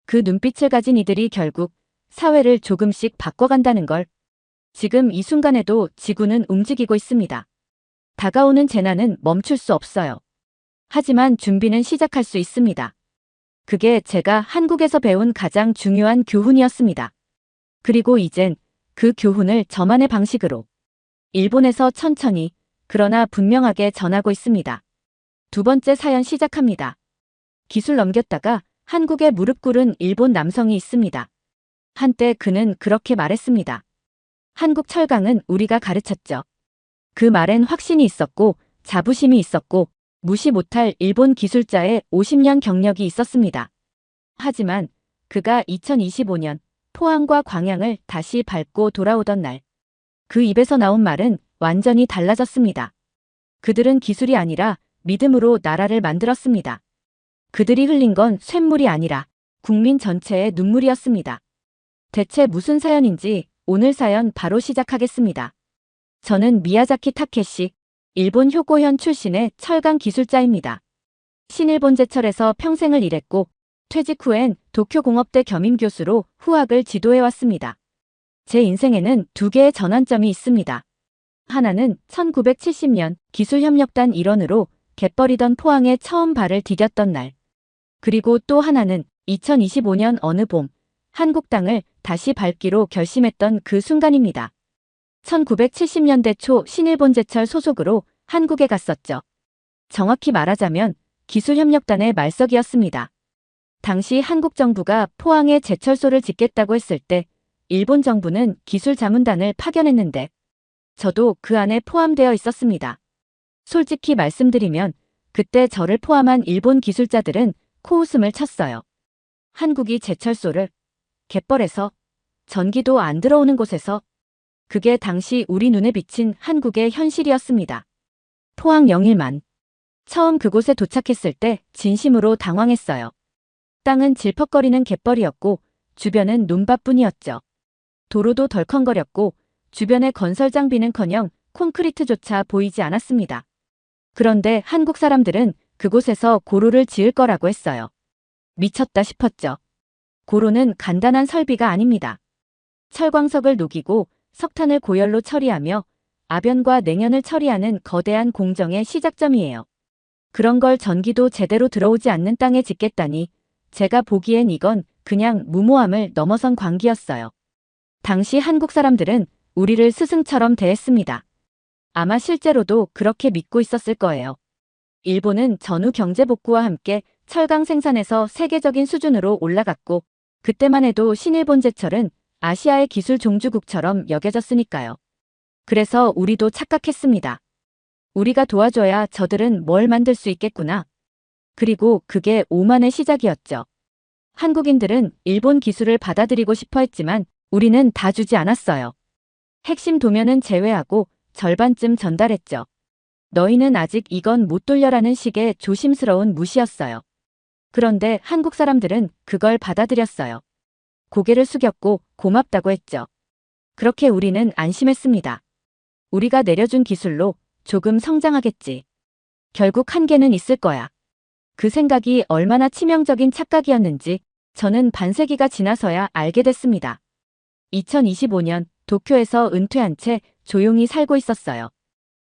그 눈빛을 가진 이들이 결국 사회를 조금씩 바꿔간다는 걸. 지금 이 순간에도 지구는 움직이고 있습니다. 다가오는 재난은 멈출 수 없어요. 하지만 준비는 시작할 수 있습니다. 그게 제가 한국에서 배운 가장 중요한 교훈이었습니다. 그리고 이젠 그 교훈을 저만의 방식으로 일본에서 천천히 그러나 분명하게 전하고 있습니다. 두 번째 사연 시작합니다. 기술 넘겼다가 한국에 무릎 꿇은 일본 남성이 있습니다. 한때 그는 그렇게 말했습니다. 한국 철강은 우리가 가르쳤죠. 그 말엔 확신이 있었고 자부심이 있었고 무시 못할 일본 기술자의 50년 경력이 있었습니다. 하지만 그가 2025년 포항과 광양을 다시 밟고 돌아오던 날, 그 입에서 나온 말은 완전히 달라졌습니다. 그들은 기술이 아니라 믿음으로 나라를 만들었습니다. 그들이 흘린 건 쇳물이 아니라 국민 전체의 눈물이었습니다. 대체 무슨 사연인지 오늘 사연 바로 시작하겠습니다. 저는 미야자키 타케시, 일본 효고현 출신의 철강 기술자입니다. 신일본 제철에서 평생을 일했고 퇴직 후엔 도쿄공업대 겸임 교수로 후학을 지도해왔습니다. 제 인생에는 두 개의 전환점이 있습니다. 하나는 1970년 기술협력단 일원으로 갯벌이던 포항에 처음 발을 디뎠던 날. 그리고 또 하나는 2025년 어느 봄 한국 땅을 다시 밟기로 결심했던 그 순간입니다. 1970년대 초 신일본 제철 소속으로 한국에 갔었죠. 정확히 말하자면 기술협력단의 말석이었습니다. 당시 한국 정부가 포항에 제철소를 짓겠다고 했을 때 일본 정부는 기술자문단을 파견했는데 저도 그 안에 포함되어 있었습니다. 솔직히 말씀드리면 그때 저를 포함한 일본 기술자들은 코웃음을 쳤어요. 한국이 제철소를 갯벌에서 전기도 안 들어오는 곳에서 그게 당시 우리 눈에 비친 한국의 현실이었습니다. 포항 영일만. 처음 그곳에 도착했을 때 진심으로 당황했어요. 땅은 질퍽거리는 갯벌이었고 주변은 논밭뿐이었죠. 도로도 덜컹거렸고 주변의 건설 장비는커녕 콘크리트조차 보이지 않았습니다. 그런데 한국 사람들은 그곳에서 고로를 지을 거라고 했어요. 미쳤다 싶었죠. 고로는 간단한 설비가 아닙니다. 철광석을 녹이고 석탄을 고열로 처리하며 아변과 냉연을 처리하는 거대한 공정의 시작점이에요. 그런 걸 전기도 제대로 들어오지 않는 땅에 짓겠다니 제가 보기엔 이건 그냥 무모함을 넘어선 광기였어요. 당시 한국 사람들은 우리를 스승처럼 대했습니다. 아마 실제로도 그렇게 믿고 있었을 거예요. 일본은 전후 경제 복구와 함께 철강 생산에서 세계적인 수준으로 올라갔고 그때만 해도 신일본 제철은 아시아의 기술 종주국처럼 여겨졌으니까요. 그래서 우리도 착각했습니다. 우리가 도와줘야 저들은 뭘 만들 수 있겠구나. 그리고 그게 오만의 시작이었죠. 한국인들은 일본 기술을 받아들이고 싶어 했지만 우리는 다 주지 않았어요. 핵심 도면은 제외하고 절반쯤 전달했죠. 너희는 아직 이건 못 돌려라는 식의 조심스러운 무시였어요. 그런데 한국 사람들은 그걸 받아들였어요. 고개를 숙였고 고맙다고 했죠. 그렇게 우리는 안심했습니다. 우리가 내려준 기술로 조금 성장하겠지. 결국 한계는 있을 거야. 그 생각이 얼마나 치명적인 착각이었는지 저는 반세기가 지나서야 알게 됐습니다. 2025년 도쿄에서 은퇴한 채 조용히 살고 있었어요.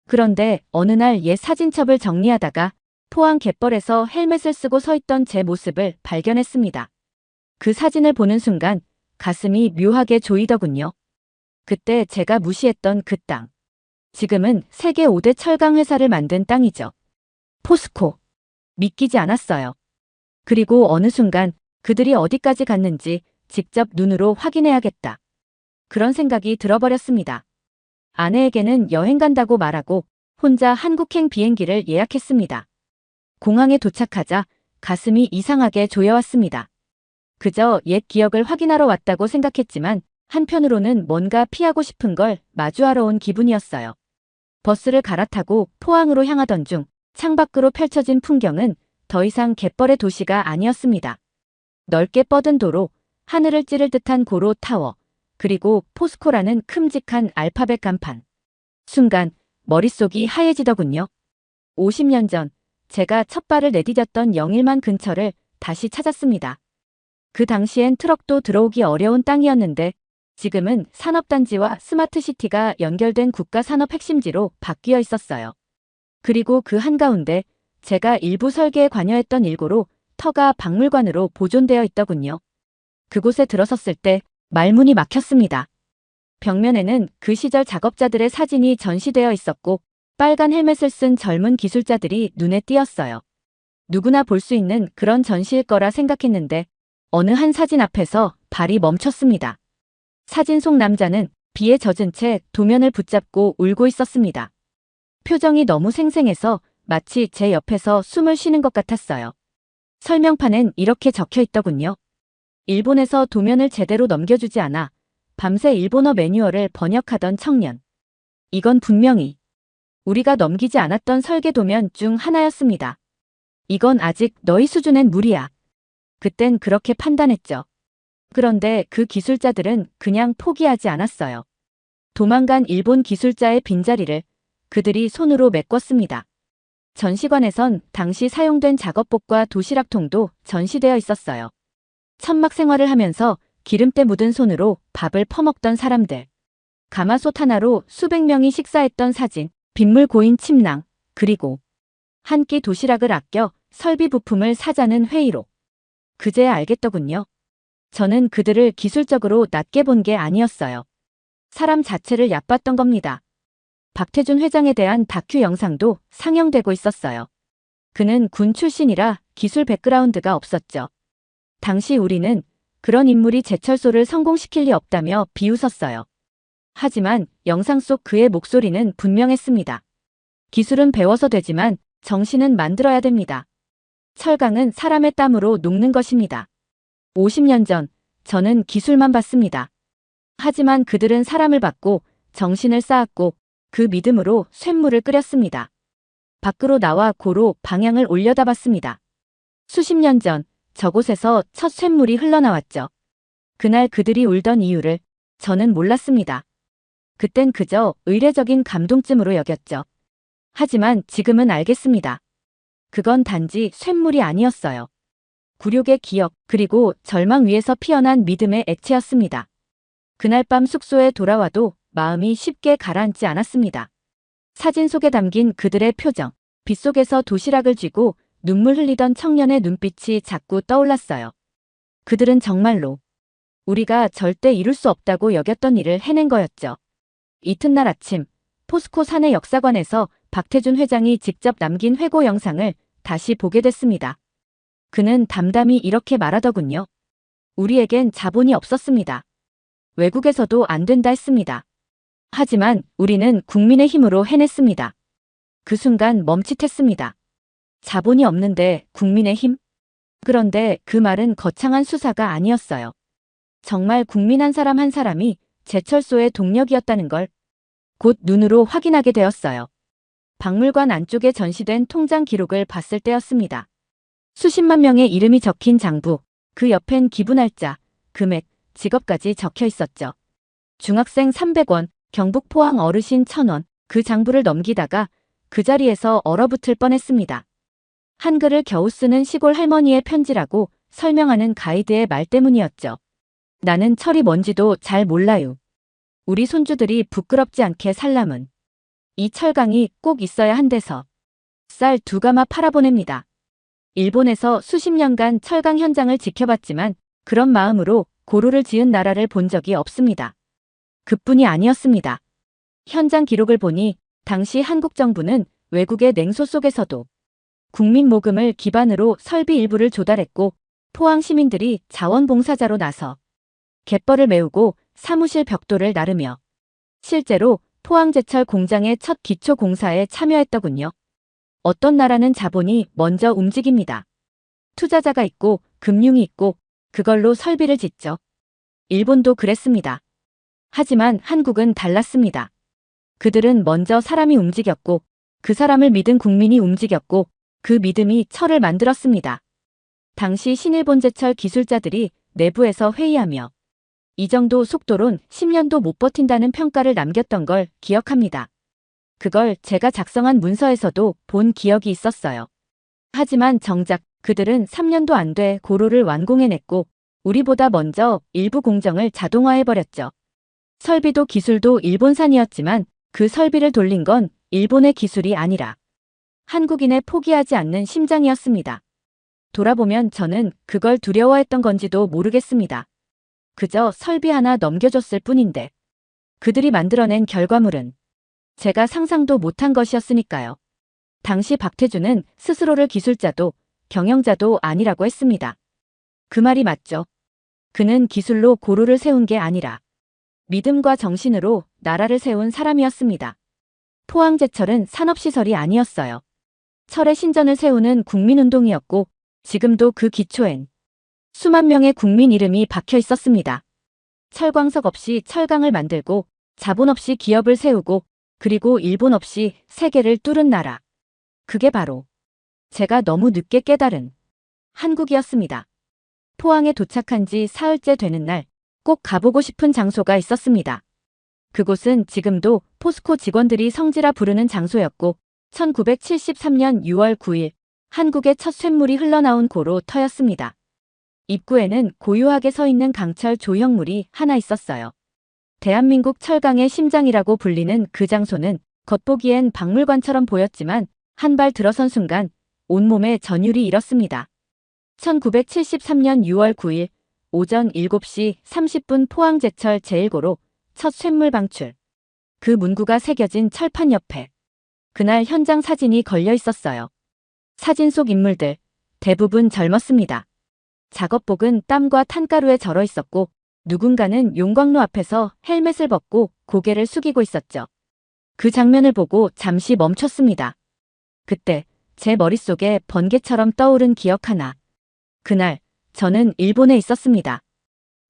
그런데 어느 날 옛 사진첩을 정리하다가 포항 갯벌에서 헬멧을 쓰고 서 있던 제 모습을 발견했습니다. 그 사진을 보는 순간 가슴이 묘하게 조이더군요. 그때 제가 무시했던 그 땅. 지금은 세계 5대 철강 회사를 만든 땅이죠. 포스코. 믿기지 않았어요. 그리고 어느 순간 그들이 어디까지 갔는지 직접 눈으로 확인해야겠다. 그런 생각이 들어버렸습니다. 아내에게는 여행 간다고 말하고 혼자 한국행 비행기를 예약했습니다. 공항에 도착하자 가슴이 이상하게 조여왔습니다. 그저 옛 기억을 확인하러 왔다고 생각했지만 한편으로는 뭔가 피하고 싶은 걸 마주하러 온 기분이었어요. 버스를 갈아타고 포항으로 향하던 중 창밖으로 펼쳐진 풍경은 더 이상 갯벌의 도시가 아니었습니다. 넓게 뻗은 도로, 하늘을 찌를 듯한 고로 타워, 그리고 포스코라는 큼직한 알파벳 간판. 순간 머릿속이 하얘지더군요. 50년 전 제가 첫 발을 내디뎠던 영일만 근처를 다시 찾았습니다. 그 당시엔 트럭도 들어오기 어려운 땅이었는데 지금은 산업단지와 스마트시티가 연결된 국가산업 핵심지로 바뀌어 있었어요. 그리고 그 한가운데 제가 일부 설계에 관여했던 일고로 터가 박물관으로 보존되어 있더군요. 그곳에 들어섰을 때 말문이 막혔습니다. 벽면에는 그 시절 작업자들의 사진이 전시되어 있었고 빨간 헬멧을 쓴 젊은 기술자들이 눈에 띄었어요. 누구나 볼 수 있는 그런 전시일 거라 생각했는데 어느 한 사진 앞에서 발이 멈췄습니다. 사진 속 남자는 비에 젖은 채 도면을 붙잡고 울고 있었습니다. 표정이 너무 생생해서 마치 제 옆에서 숨을 쉬는 것 같았어요. 설명판엔 이렇게 적혀 있더군요. 일본에서 도면을 제대로 넘겨주지 않아 밤새 일본어 매뉴얼을 번역하던 청년. 이건 분명히 우리가 넘기지 않았던 설계 도면 중 하나였습니다. 이건 아직 너희 수준엔 무리야. 그땐 그렇게 판단했죠. 그런데 그 기술자들은 그냥 포기하지 않았어요. 도망간 일본 기술자의 빈자리를 그들이 손으로 메꿨습니다. 전시관에선 당시 사용된 작업복과 도시락통도 전시되어 있었어요. 천막 생활을 하면서 기름때 묻은 손으로 밥을 퍼먹던 사람들. 가마솥 하나로 수백 명이 식사했던 사진, 빗물 고인 침낭, 그리고 한 끼 도시락을 아껴 설비 부품을 사자는 회의록. 그제야 알겠더군요. 저는 그들을 기술적으로 낮게 본 게 아니었어요. 사람 자체를 얕봤던 겁니다. 박태준 회장에 대한 다큐 영상도 상영되고 있었어요. 그는 군 출신이라 기술 백그라운드가 없었죠. 당시 우리는 그런 인물이 제철소를 성공시킬 리 없다며 비웃었어요. 하지만 영상 속 그의 목소리는 분명했습니다. 기술은 배워서 되지만 정신은 만들어야 됩니다. 철강은 사람의 땀으로 녹는 것입니다. 50년 전 저는 기술만 봤습니다. 하지만 그들은 사람을 받고 정신을 쌓았고 그 믿음으로 쇳물을 끓였습니다. 밖으로 나와 고로 방향을 올려다봤습니다. 수십 년 전 저곳에서 첫 쇳물이 흘러나왔죠. 그날 그들이 울던 이유를 저는 몰랐습니다. 그땐 그저 의례적인 감동쯤으로 여겼죠. 하지만 지금은 알겠습니다. 그건 단지 쇳물이 아니었어요. 굴욕의 기억 그리고 절망 위에서 피어난 믿음의 액체였습니다. 그날 밤 숙소에 돌아와도 마음이 쉽게 가라앉지 않았습니다. 사진 속에 담긴 그들의 표정, 빗속에서 도시락을 쥐고 눈물 흘리던 청년의 눈빛이 자꾸 떠올랐어요. 그들은 정말로 우리가 절대 이룰 수 없다고 여겼던 일을 해낸 거였죠. 이튿날 아침, 포스코 사내 역사관에서 박태준 회장이 직접 남긴 회고 영상을 다시 보게 됐습니다. 그는 담담히 이렇게 말하더군요. 우리에겐 자본이 없었습니다. 외국에서도 안 된다 했습니다. 하지만 우리는 국민의 힘으로 해냈습니다. 그 순간 멈칫했습니다. 자본이 없는데 국민의 힘? 그런데 그 말은 거창한 수사가 아니었어요. 정말 국민 한 사람 한 사람이 제철소의 동력이었다는 걸 곧 눈으로 확인하게 되었어요. 박물관 안쪽에 전시된 통장 기록을 봤을 때였습니다. 수십만 명의 이름이 적힌 장부, 그 옆엔 기부 날짜, 금액, 직업까지 적혀 있었죠. 중학생 300원, 경북 포항 어르신 1000원, 그 장부를 넘기다가 그 자리에서 얼어붙을 뻔했습니다. 한글을 겨우 쓰는 시골 할머니의 편지라고 설명하는 가이드의 말 때문이었죠. 나는 철이 뭔지도 잘 몰라요. 우리 손주들이 부끄럽지 않게 살라면 이 철강이 꼭 있어야 한대서 쌀 2가마 팔아보냅니다. 일본에서 수십 년간 철강 현장을 지켜봤지만 그런 마음으로 고루를 지은 나라를 본 적이 없습니다. 그뿐이 아니었습니다. 현장 기록을 보니 당시 한국 정부는 외국의 냉소 속에서도 국민 모금을 기반으로 설비 일부를 조달했고 포항 시민들이 자원봉사자로 나서 갯벌을 메우고 사무실 벽돌을 나르며 실제로 포항제철 공장의 첫 기초 공사에 참여했더군요. 어떤 나라는 자본이 먼저 움직입니다. 투자자가 있고 금융이 있고 그걸로 설비를 짓죠. 일본도 그랬습니다. 하지만 한국은 달랐습니다. 그들은 먼저 사람이 움직였고 그 사람을 믿은 국민이 움직였고 그 믿음이 철을 만들었습니다. 당시 신일본제철 기술자들이 내부에서 회의하며 이 정도 속도론 10년도 못 버틴다는 평가를 남겼던 걸 기억합니다. 그걸 제가 작성한 문서에서도 본 기억이 있었어요. 하지만 정작 그들은 3년도 안 돼 고로를 완공해냈고 우리보다 먼저 일부 공정을 자동화해버렸죠. 설비도 기술도 일본산이었지만 그 설비를 돌린 건 일본의 기술이 아니라 한국인의 포기하지 않는 심장이었습니다. 돌아보면 저는 그걸 두려워했던 건지도 모르겠습니다. 그저 설비 하나 넘겨줬을 뿐인데 그들이 만들어낸 결과물은 제가 상상도 못한 것이었으니까요. 당시 박태준은 스스로를 기술자도 경영자도 아니라고 했습니다. 그 말이 맞죠. 그는 기술로 고루를 세운 게 아니라 믿음과 정신으로 나라를 세운 사람이었습니다. 포항제철은 산업시설이 아니었어요. 철의 신전을 세우는 국민운동이었고 지금도 그 기초엔 수만 명의 국민 이름이 박혀 있었습니다. 철광석 없이 철강을 만들고 자본 없이 기업을 세우고 그리고 일본 없이 세계를 뚫은 나라. 그게 바로 제가 너무 늦게 깨달은 한국이었습니다. 포항에 도착한 지 사흘째 되는 날, 꼭 가보고 싶은 장소가 있었습니다. 그곳은 지금도 포스코 직원들이 성지라 부르는 장소였고 1973년 6월 9일 한국의 첫 쇳물이 흘러나온 고로터였습니다. 입구에는 고요하게 서 있는 강철 조형물이 하나 있었어요. 대한민국 철강의 심장이라고 불리는 그 장소는 겉보기엔 박물관처럼 보였지만 한 발 들어선 순간 온몸에 전율이 일었습니다. 1973년 6월 9일 오전 7시 30분 포항제철 제1고로 첫 쇳물 방출. 그 문구가 새겨진 철판 옆에 그날 현장 사진이 걸려 있었어요. 사진 속 인물들 대부분 젊었습니다. 작업복은 땀과 탄가루에 절어 있었고 누군가는 용광로 앞에서 헬멧을 벗고 고개를 숙이고 있었죠. 그 장면을 보고 잠시 멈췄습니다. 그때 제 머릿속에 번개처럼 떠오른 기억 하나. 그날 저는 일본에 있었습니다.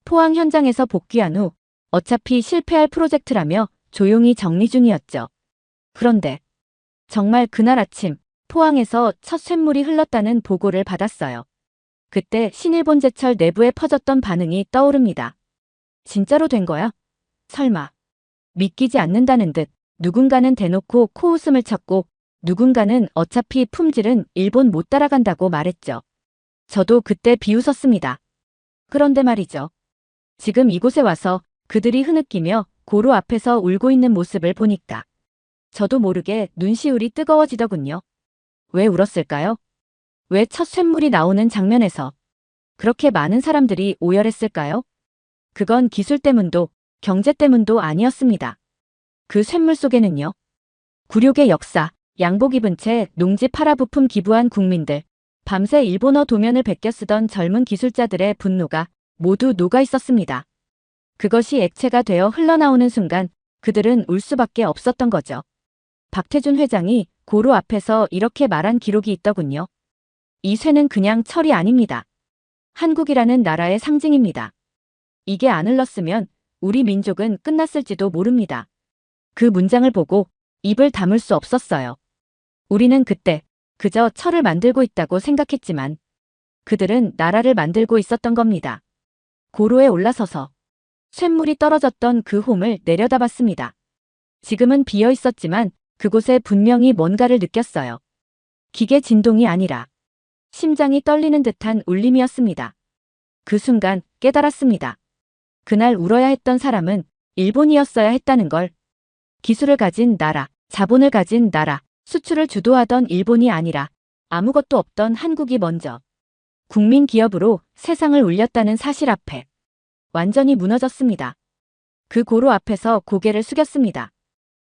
포항 현장에서 복귀한 후 어차피 실패할 프로젝트라며 조용히 정리 중이었죠. 그런데 정말 그날 아침 포항에서 첫 쇳물이 흘렀다는 보고를 받았어요. 그때 신일본제철 내부에 퍼졌던 반응이 떠오릅니다. 진짜로 된 거야? 설마. 믿기지 않는다는 듯 누군가는 대놓고 코웃음을 쳤고 누군가는 어차피 품질은 일본 못 따라간다고 말했죠. 저도 그때 비웃었습니다. 그런데 말이죠. 지금 이곳에 와서 그들이 흐느끼며 고로 앞에서 울고 있는 모습을 보니까 저도 모르게 눈시울이 뜨거워지더군요. 왜 울었을까요? 왜 첫 쇳물이 나오는 장면에서 그렇게 많은 사람들이 오열했을까요? 그건 기술 때문도 경제 때문도 아니었습니다. 그 쇳물 속에는요. 굴욕의 역사, 양복 입은 채 농지 팔아 부품 기부한 국민들, 밤새 일본어 도면을 베껴 쓰던 젊은 기술자들의 분노가 모두 녹아 있었습니다. 그것이 액체가 되어 흘러나오는 순간 그들은 울 수밖에 없었던 거죠. 박태준 회장이 고로 앞에서 이렇게 말한 기록이 있더군요. 이 쇠는 그냥 철이 아닙니다. 한국이라는 나라의 상징입니다. 이게 안 흘렀으면 우리 민족은 끝났을지도 모릅니다. 그 문장을 보고 입을 다물 수 없었어요. 우리는 그때 그저 철을 만들고 있다고 생각했지만 그들은 나라를 만들고 있었던 겁니다. 고로에 올라서서 쇳물이 떨어졌던 그 홈을 내려다봤습니다. 지금은 비어 있었지만 그곳에 분명히 뭔가를 느꼈어요. 기계 진동이 아니라 심장이 떨리는 듯한 울림이었습니다. 그 순간 깨달았습니다. 그날 울어야 했던 사람은 일본이었어야 했다는 걸. 기술을 가진 나라, 자본을 가진 나라, 수출을 주도하던 일본이 아니라 아무것도 없던 한국이 먼저 국민 기업으로 세상을 울렸다는 사실 앞에 완전히 무너졌습니다. 그 고로 앞에서 고개를 숙였습니다.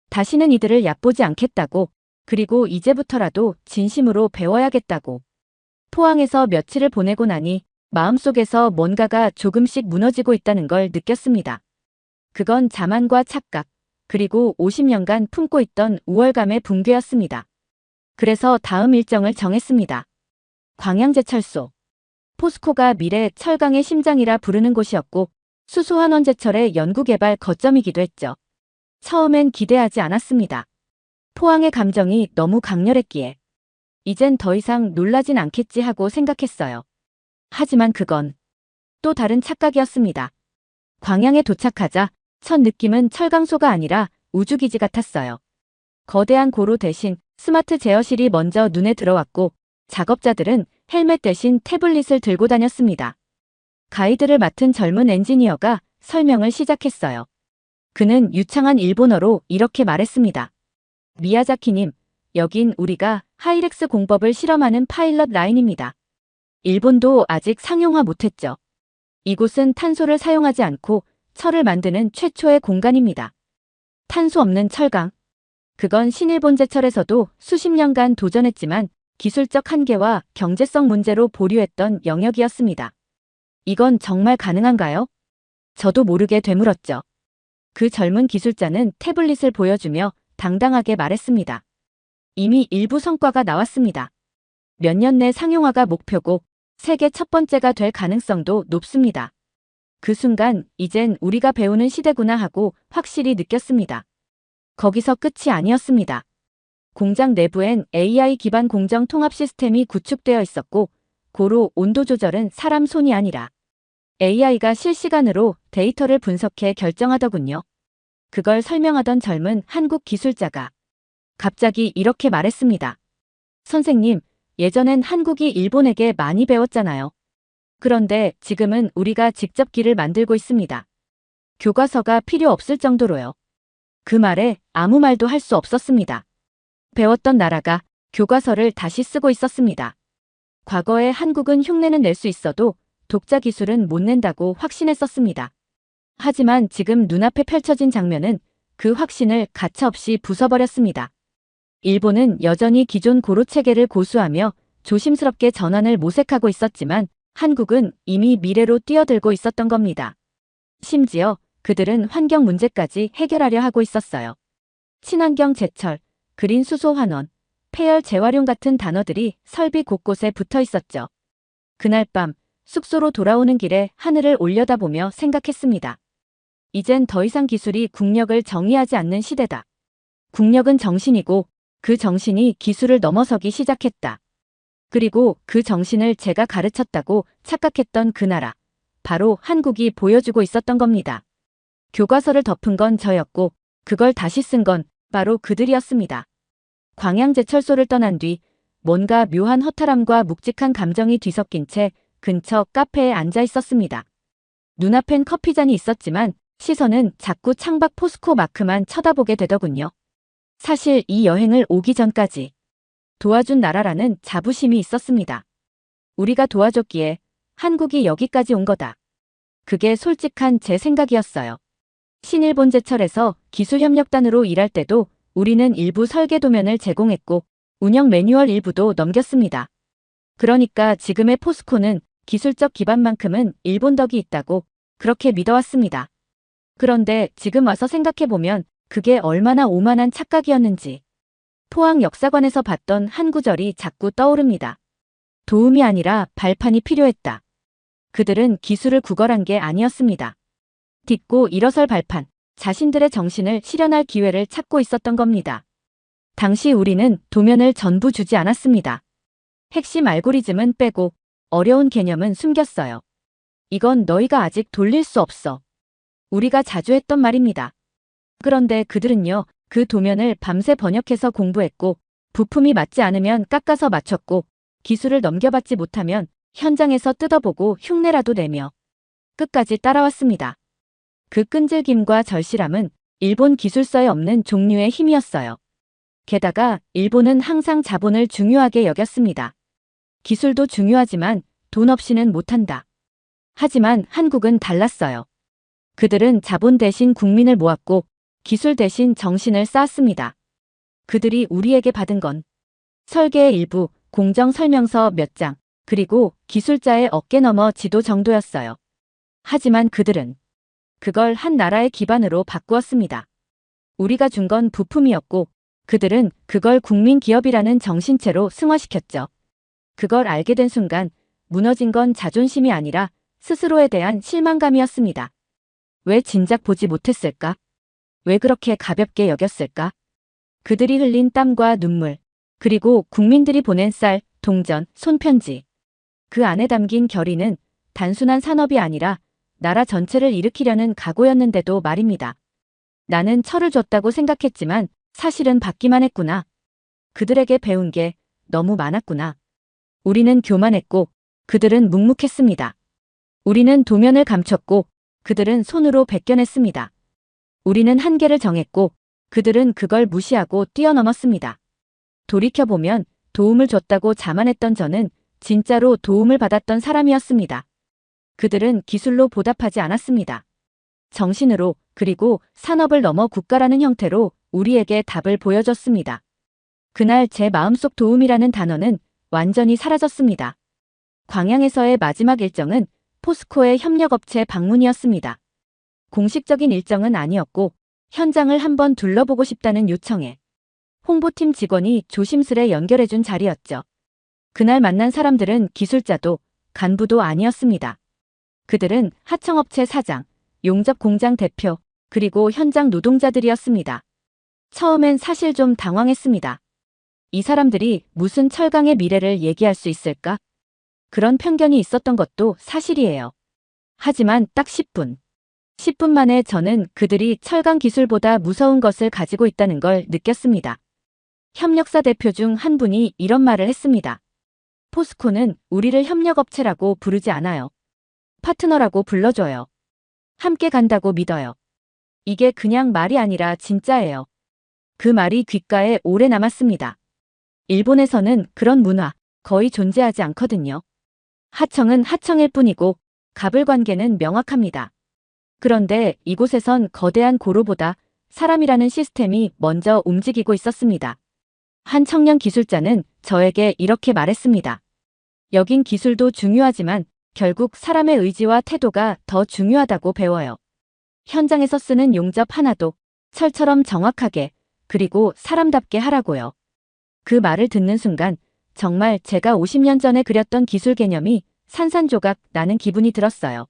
다시는 이들을 얕보지 않겠다고, 그리고 이제부터라도 진심으로 배워야겠다고. 포항에서 며칠을 보내고 나니 마음속에서 뭔가가 조금씩 무너지고 있다는 걸 느꼈습니다. 그건 자만과 착각, 그리고 50년간 품고 있던 우월감의 붕괴였습니다. 그래서 다음 일정을 정했습니다. 광양제철소. 포스코가 미래 철강의 심장이라 부르는 곳이었고 수소환원제철의 연구개발 거점이기도 했죠. 처음엔 기대하지 않았습니다. 포항의 감정이 너무 강렬했기에 이젠 더 이상 놀라진 않겠지 하고 생각했어요. 하지만 그건 또 다른 착각이었습니다. 광양에 도착하자 첫 느낌은 철강소가 아니라 우주기지 같았어요. 거대한 고로 대신 스마트 제어실이 먼저 눈에 들어왔고 작업자들은 헬멧 대신 태블릿을 들고 다녔습니다. 가이드를 맡은 젊은 엔지니어가 설명을 시작했어요. 그는 유창한 일본어로 이렇게 말했습니다. 미야자키님, 여긴 우리가 하이렉스 공법을 실험하는 파일럿 라인입니다. 일본도 아직 상용화 못했죠. 이곳은 탄소를 사용하지 않고 철을 만드는 최초의 공간입니다. 탄소 없는 철강. 그건 신일본제철에서도 수십 년간 도전했지만 기술적 한계와 경제성 문제로 보류했던 영역이었습니다. 이건 정말 가능한가요? 저도 모르게 되물었죠. 그 젊은 기술자는 태블릿을 보여주며 당당하게 말했습니다. 이미 일부 성과가 나왔습니다. 몇 년 내 상용화가 목표고 세계 첫 번째가 될 가능성도 높습니다. 그 순간 이젠 우리가 배우는 시대구나 하고 확실히 느꼈습니다. 거기서 끝이 아니었습니다. 공장 내부엔 AI 기반 공정 통합 시스템이 구축되어 있었고, 고로 온도 조절은 사람 손이 아니라 AI가 실시간으로 데이터를 분석해 결정하더군요. 그걸 설명하던 젊은 한국 기술자가 갑자기 이렇게 말했습니다. 선생님, 예전엔 한국이 일본에게 많이 배웠잖아요. 그런데 지금은 우리가 직접 기를 만들고 있습니다. 교과서가 필요 없을 정도로요. 그 말에 아무 말도 할 수 없었습니다. 배웠던 나라가 교과서를 다시 쓰고 있었습니다. 과거에 한국은 흉내는 낼 수 있어도 독자 기술은 못 낸다고 확신했었습니다. 하지만 지금 눈앞에 펼쳐진 장면은 그 확신을 가차없이 부숴버렸습니다. 일본은 여전히 기존 고로 체계를 고수하며 조심스럽게 전환을 모색하고 있었지만 한국은 이미 미래로 뛰어들고 있었던 겁니다. 심지어 그들은 환경 문제까지 해결하려 하고 있었어요. 친환경 제철, 그린 수소 환원, 폐열 재활용 같은 단어들이 설비 곳곳에 붙어 있었죠. 그날 밤 숙소로 돌아오는 길에 하늘을 올려다보며 생각했습니다. 이젠 더 이상 기술이 국력을 정의하지 않는 시대다. 국력은 정신이고 그 정신이 기술을 넘어서기 시작했다. 그리고 그 정신을 제가 가르쳤다고 착각했던 그 나라, 바로 한국이 보여주고 있었던 겁니다. 교과서를 덮은 건 저였고 그걸 다시 쓴 건 바로 그들이었습니다. 광양제철소를 떠난 뒤 뭔가 묘한 허탈함과 묵직한 감정이 뒤섞인 채 근처 카페에 앉아 있었습니다. 눈앞엔 커피잔이 있었지만 시선은 자꾸 창밖 포스코 마크만 쳐다보게 되더군요. 사실 이 여행을 오기 전까지 도와준 나라라는 자부심이 있었습니다. 우리가 도와줬기에 한국이 여기까지 온 거다. 그게 솔직한 제 생각이었어요. 신일본제철에서 기술협력단으로 일할 때도 우리는 일부 설계 도면을 제공했고 운영 매뉴얼 일부도 넘겼습니다. 그러니까 지금의 포스코는 기술적 기반만큼은 일본 덕이 있다고 그렇게 믿어왔습니다. 그런데 지금 와서 생각해보면 그게 얼마나 오만한 착각이었는지 포항 역사관에서 봤던 한 구절이 자꾸 떠오릅니다. 도움이 아니라 발판이 필요했다. 그들은 기술을 구걸한 게 아니었습니다. 딛고 일어설 발판, 자신들의 정신을 실현할 기회를 찾고 있었던 겁니다. 당시 우리는 도면을 전부 주지 않았습니다. 핵심 알고리즘은 빼고 어려운 개념은 숨겼어요. 이건 너희가 아직 돌릴 수 없어. 우리가 자주 했던 말입니다. 그런데 그들은요, 그 도면을 밤새 번역해서 공부했고 부품이 맞지 않으면 깎아서 맞췄고 기술을 넘겨받지 못하면 현장에서 뜯어보고 흉내라도 내며 끝까지 따라왔습니다. 그 끈질김과 절실함은 일본 기술서에 없는 종류의 힘이었어요. 게다가 일본은 항상 자본을 중요하게 여겼습니다. 기술도 중요하지만 돈 없이는 못한다. 하지만 한국은 달랐어요. 그들은 자본 대신 국민을 모았고 기술 대신 정신을 쌓았습니다. 그들이 우리에게 받은 건 설계의 일부, 공정 설명서 몇 장, 그리고 기술자의 어깨 너머 지도 정도였어요. 하지만 그들은 그걸 한 나라의 기반으로 바꾸었습니다. 우리가 준 건 부품이었고 그들은 그걸 국민 기업이라는 정신체로 승화시켰죠. 그걸 알게 된 순간 무너진 건 자존심이 아니라 스스로에 대한 실망감이었습니다. 왜 진작 보지 못했을까? 왜 그렇게 가볍게 여겼을까? 그들이 흘린 땀과 눈물, 그리고 국민들이 보낸 쌀, 동전, 손편지. 그 안에 담긴 결의는 단순한 산업이 아니라 나라 전체를 일으키려는 각오였는데도 말입니다. 나는 철을 줬다고 생각했지만 사실은 받기만 했구나. 그들에게 배운 게 너무 많았구나. 우리는 교만했고 그들은 묵묵했습니다. 우리는 도면을 감췄고 그들은 손으로 베껴냈습니다. 우리는 한계를 정했고 그들은 그걸 무시하고 뛰어넘었습니다. 돌이켜보면 도움을 줬다고 자만했던 저는 진짜로 도움을 받았던 사람이었습니다. 그들은 기술로 보답하지 않았습니다. 정신으로, 그리고 산업을 넘어 국가라는 형태로 우리에게 답을 보여줬습니다. 그날 제 마음속 도움이라는 단어는 완전히 사라졌습니다. 광양에서의 마지막 일정은 포스코의 협력업체 방문이었습니다. 공식적인 일정은 아니었고 현장을 한번 둘러보고 싶다는 요청에 홍보팀 직원이 조심스레 연결해준 자리였죠. 그날 만난 사람들은 기술자도 간부도 아니었습니다. 그들은 하청업체 사장, 용접 공장 대표, 그리고 현장 노동자들이었습니다. 처음엔 사실 좀 당황했습니다. 이 사람들이 무슨 철강의 미래를 얘기할 수 있을까? 그런 편견이 있었던 것도 사실이에요. 하지만 딱 10분. 10분 만에 저는 그들이 철강 기술보다 무서운 것을 가지고 있다는 걸 느꼈습니다. 협력사 대표 중 한 분이 이런 말을 했습니다. 포스코는 우리를 협력업체라고 부르지 않아요. 파트너라고 불러줘요. 함께 간다고 믿어요. 이게 그냥 말이 아니라 진짜예요. 그 말이 귓가에 오래 남았습니다. 일본에서는 그런 문화 거의 존재하지 않거든요. 하청은 하청일 뿐이고 갑을 관계는 명확합니다. 그런데 이곳에선 거대한 고로보다 사람이라는 시스템이 먼저 움직이고 있었습니다. 한 청년 기술자는 저에게 이렇게 말했습니다. 여긴 기술도 중요하지만 결국 사람의 의지와 태도가 더 중요하다고 배워요. 현장에서 쓰는 용접 하나도 철처럼 정확하게 그리고 사람답게 하라고요. 그 말을 듣는 순간 정말 제가 50년 전에 그렸던 기술 개념이 산산조각 나는 기분이 들었어요.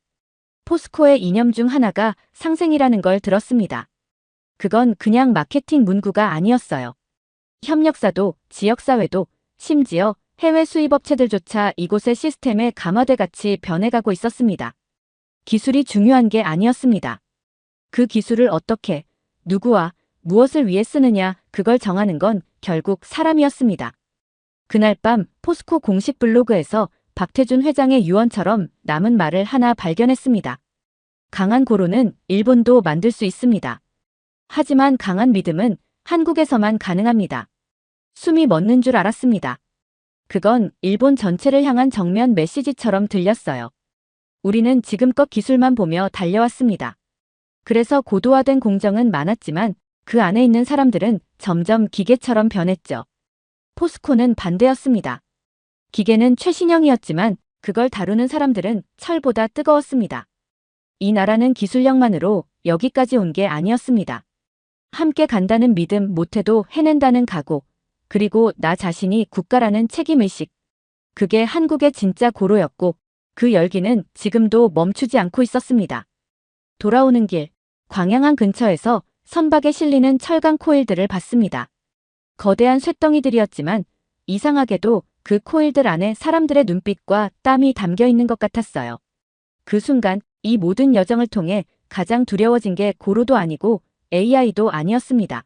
포스코의 이념 중 하나가 상생이라는 걸 들었습니다. 그건 그냥 마케팅 문구가 아니었어요. 협력사도 지역사회도 심지어 해외 수입업체들조차 이곳의 시스템에 감화돼 같이 변해가고 있었습니다. 기술이 중요한 게 아니었습니다. 그 기술을 어떻게, 누구와, 무엇을 위해 쓰느냐 그걸 정하는 건 결국 사람이었습니다. 그날 밤 포스코 공식 블로그에서 박태준 회장의 유언처럼 남은 말을 하나 발견했습니다. 강한 고로는 일본도 만들 수 있습니다. 하지만 강한 믿음은 한국에서만 가능합니다. 숨이 멎는 줄 알았습니다. 그건 일본 전체를 향한 정면 메시지처럼 들렸어요. 우리는 지금껏 기술만 보며 달려왔습니다. 그래서 고도화된 공정은 많았지만 그 안에 있는 사람들은 점점 기계처럼 변했죠. 포스코는 반대였습니다. 기계는 최신형이었지만 그걸 다루는 사람들은 철보다 뜨거웠습니다. 이 나라는 기술력만으로 여기까지 온 게 아니었습니다. 함께 간다는 믿음 못해도 해낸다는 각오, 그리고 나 자신이 국가라는 책임의식. 그게 한국의 진짜 고로였고 그 열기는 지금도 멈추지 않고 있었습니다. 돌아오는 길, 광양항 근처에서 선박에 실리는 철강 코일들을 봤습니다. 거대한 쇳덩이들이었지만 이상하게도 그 코일들 안에 사람들의 눈빛과 땀이 담겨 있는 것 같았어요. 그 순간 이 모든 여정을 통해 가장 두려워진 게 고로도 아니고 AI도 아니었습니다.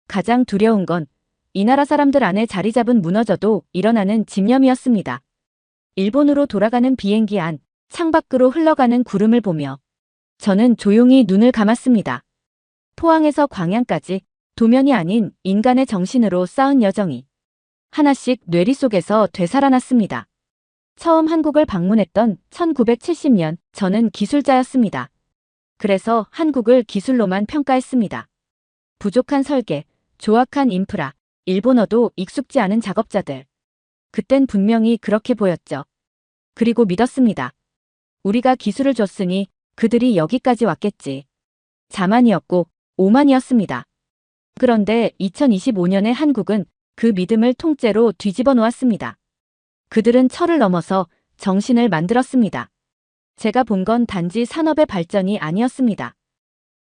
가장 두려운 건 이 나라 사람들 안에 자리 잡은 무너져도 일어나는 집념이었습니다. 일본으로 돌아가는 비행기 안, 창밖으로 흘러가는 구름을 보며 저는 조용히 눈을 감았습니다. 포항에서 광양까지 도면이 아닌 인간의 정신으로 쌓은 여정이 하나씩 뇌리 속에서 되살아났습니다. 처음 한국을 방문했던 1970년 저는 기술자였습니다. 그래서 한국을 기술로만 평가했습니다. 부족한 설계, 조악한 인프라, 일본어도 익숙지 않은 작업자들. 그땐 분명히 그렇게 보였죠. 그리고 믿었습니다. 우리가 기술을 줬으니 그들이 여기까지 왔겠지. 자만이었고 오만이었습니다. 그런데 2025년에 한국은 그 믿음을 통째로 뒤집어 놓았습니다. 그들은 철을 넘어서 정신을 만들었습니다. 제가 본 건 단지 산업의 발전이 아니었습니다.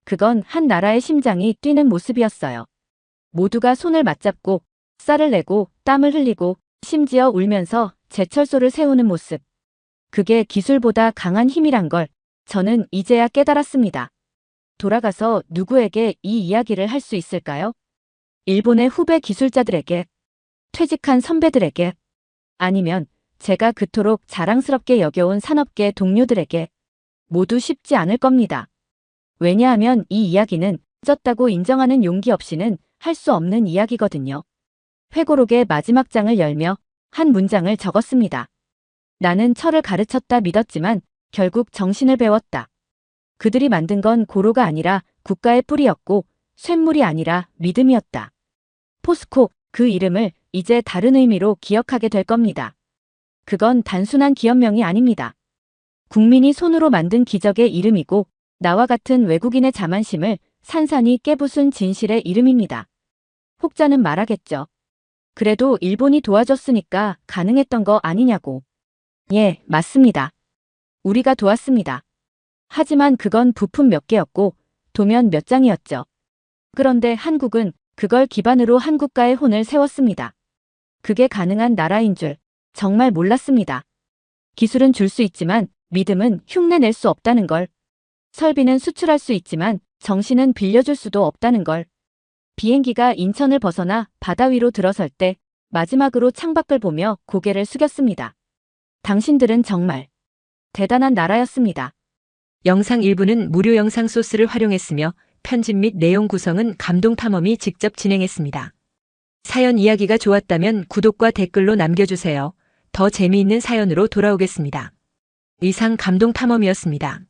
그건 한 나라의 심장이 뛰는 모습이었어요. 모두가 손을 맞잡고 쌀을 내고 땀을 흘리고 심지어 울면서 제철소를 세우는 모습. 그게 기술보다 강한 힘이란 걸 저는 이제야 깨달았습니다. 돌아가서 누구에게 이 이야기를 할 수 있을까요? 일본의 후배 기술자들에게, 퇴직한 선배들에게, 아니면 제가 그토록 자랑스럽게 여겨온 산업계 동료들에게. 모두 쉽지 않을 겁니다. 왜냐하면 이 이야기는 졌다고 인정하는 용기 없이는 할 수 없는 이야기거든요. 회고록의 마지막 장을 열며 한 문장을 적었습니다. 나는 철을 가르쳤다 믿었지만 결국 정신을 배웠다. 그들이 만든 건 고로가 아니라 국가의 뿌리였고 쇳물이 아니라 믿음이었다. 포스코, 그 이름을 이제 다른 의미로 기억하게 될 겁니다. 그건 단순한 기업명이 아닙니다. 국민이 손으로 만든 기적의 이름이고 나와 같은 외국인의 자만심을 산산이 깨부순 진실의 이름입니다. 혹자는 말하겠죠. 그래도 일본이 도와줬으니까 가능했던 거 아니냐고. 예, 맞습니다. 우리가 도왔습니다. 하지만 그건 부품 몇 개였고 도면 몇 장이었죠. 그런데 한국은 그걸 기반으로 한국가의 혼을 세웠습니다. 그게 가능한 나라인 줄 정말 몰랐습니다. 기술은 줄 수 있지만 믿음은 흉내낼 수 없다는 걸. 설비는 수출할 수 있지만 정신은 빌려줄 수도 없다는 걸. 비행기가 인천을 벗어나 바다 위로 들어설 때 마지막으로 창밖을 보며 고개를 숙였습니다. 당신들은 정말 대단한 나라였습니다. 영상 일부는 무료 영상 소스를 활용했으며 편집 및 내용 구성은 감동탐험이 직접 진행했습니다. 사연 이야기가 좋았다면 구독과 댓글로 남겨주세요. 더 재미있는 사연으로 돌아오겠습니다. 이상 감동탐험이었습니다.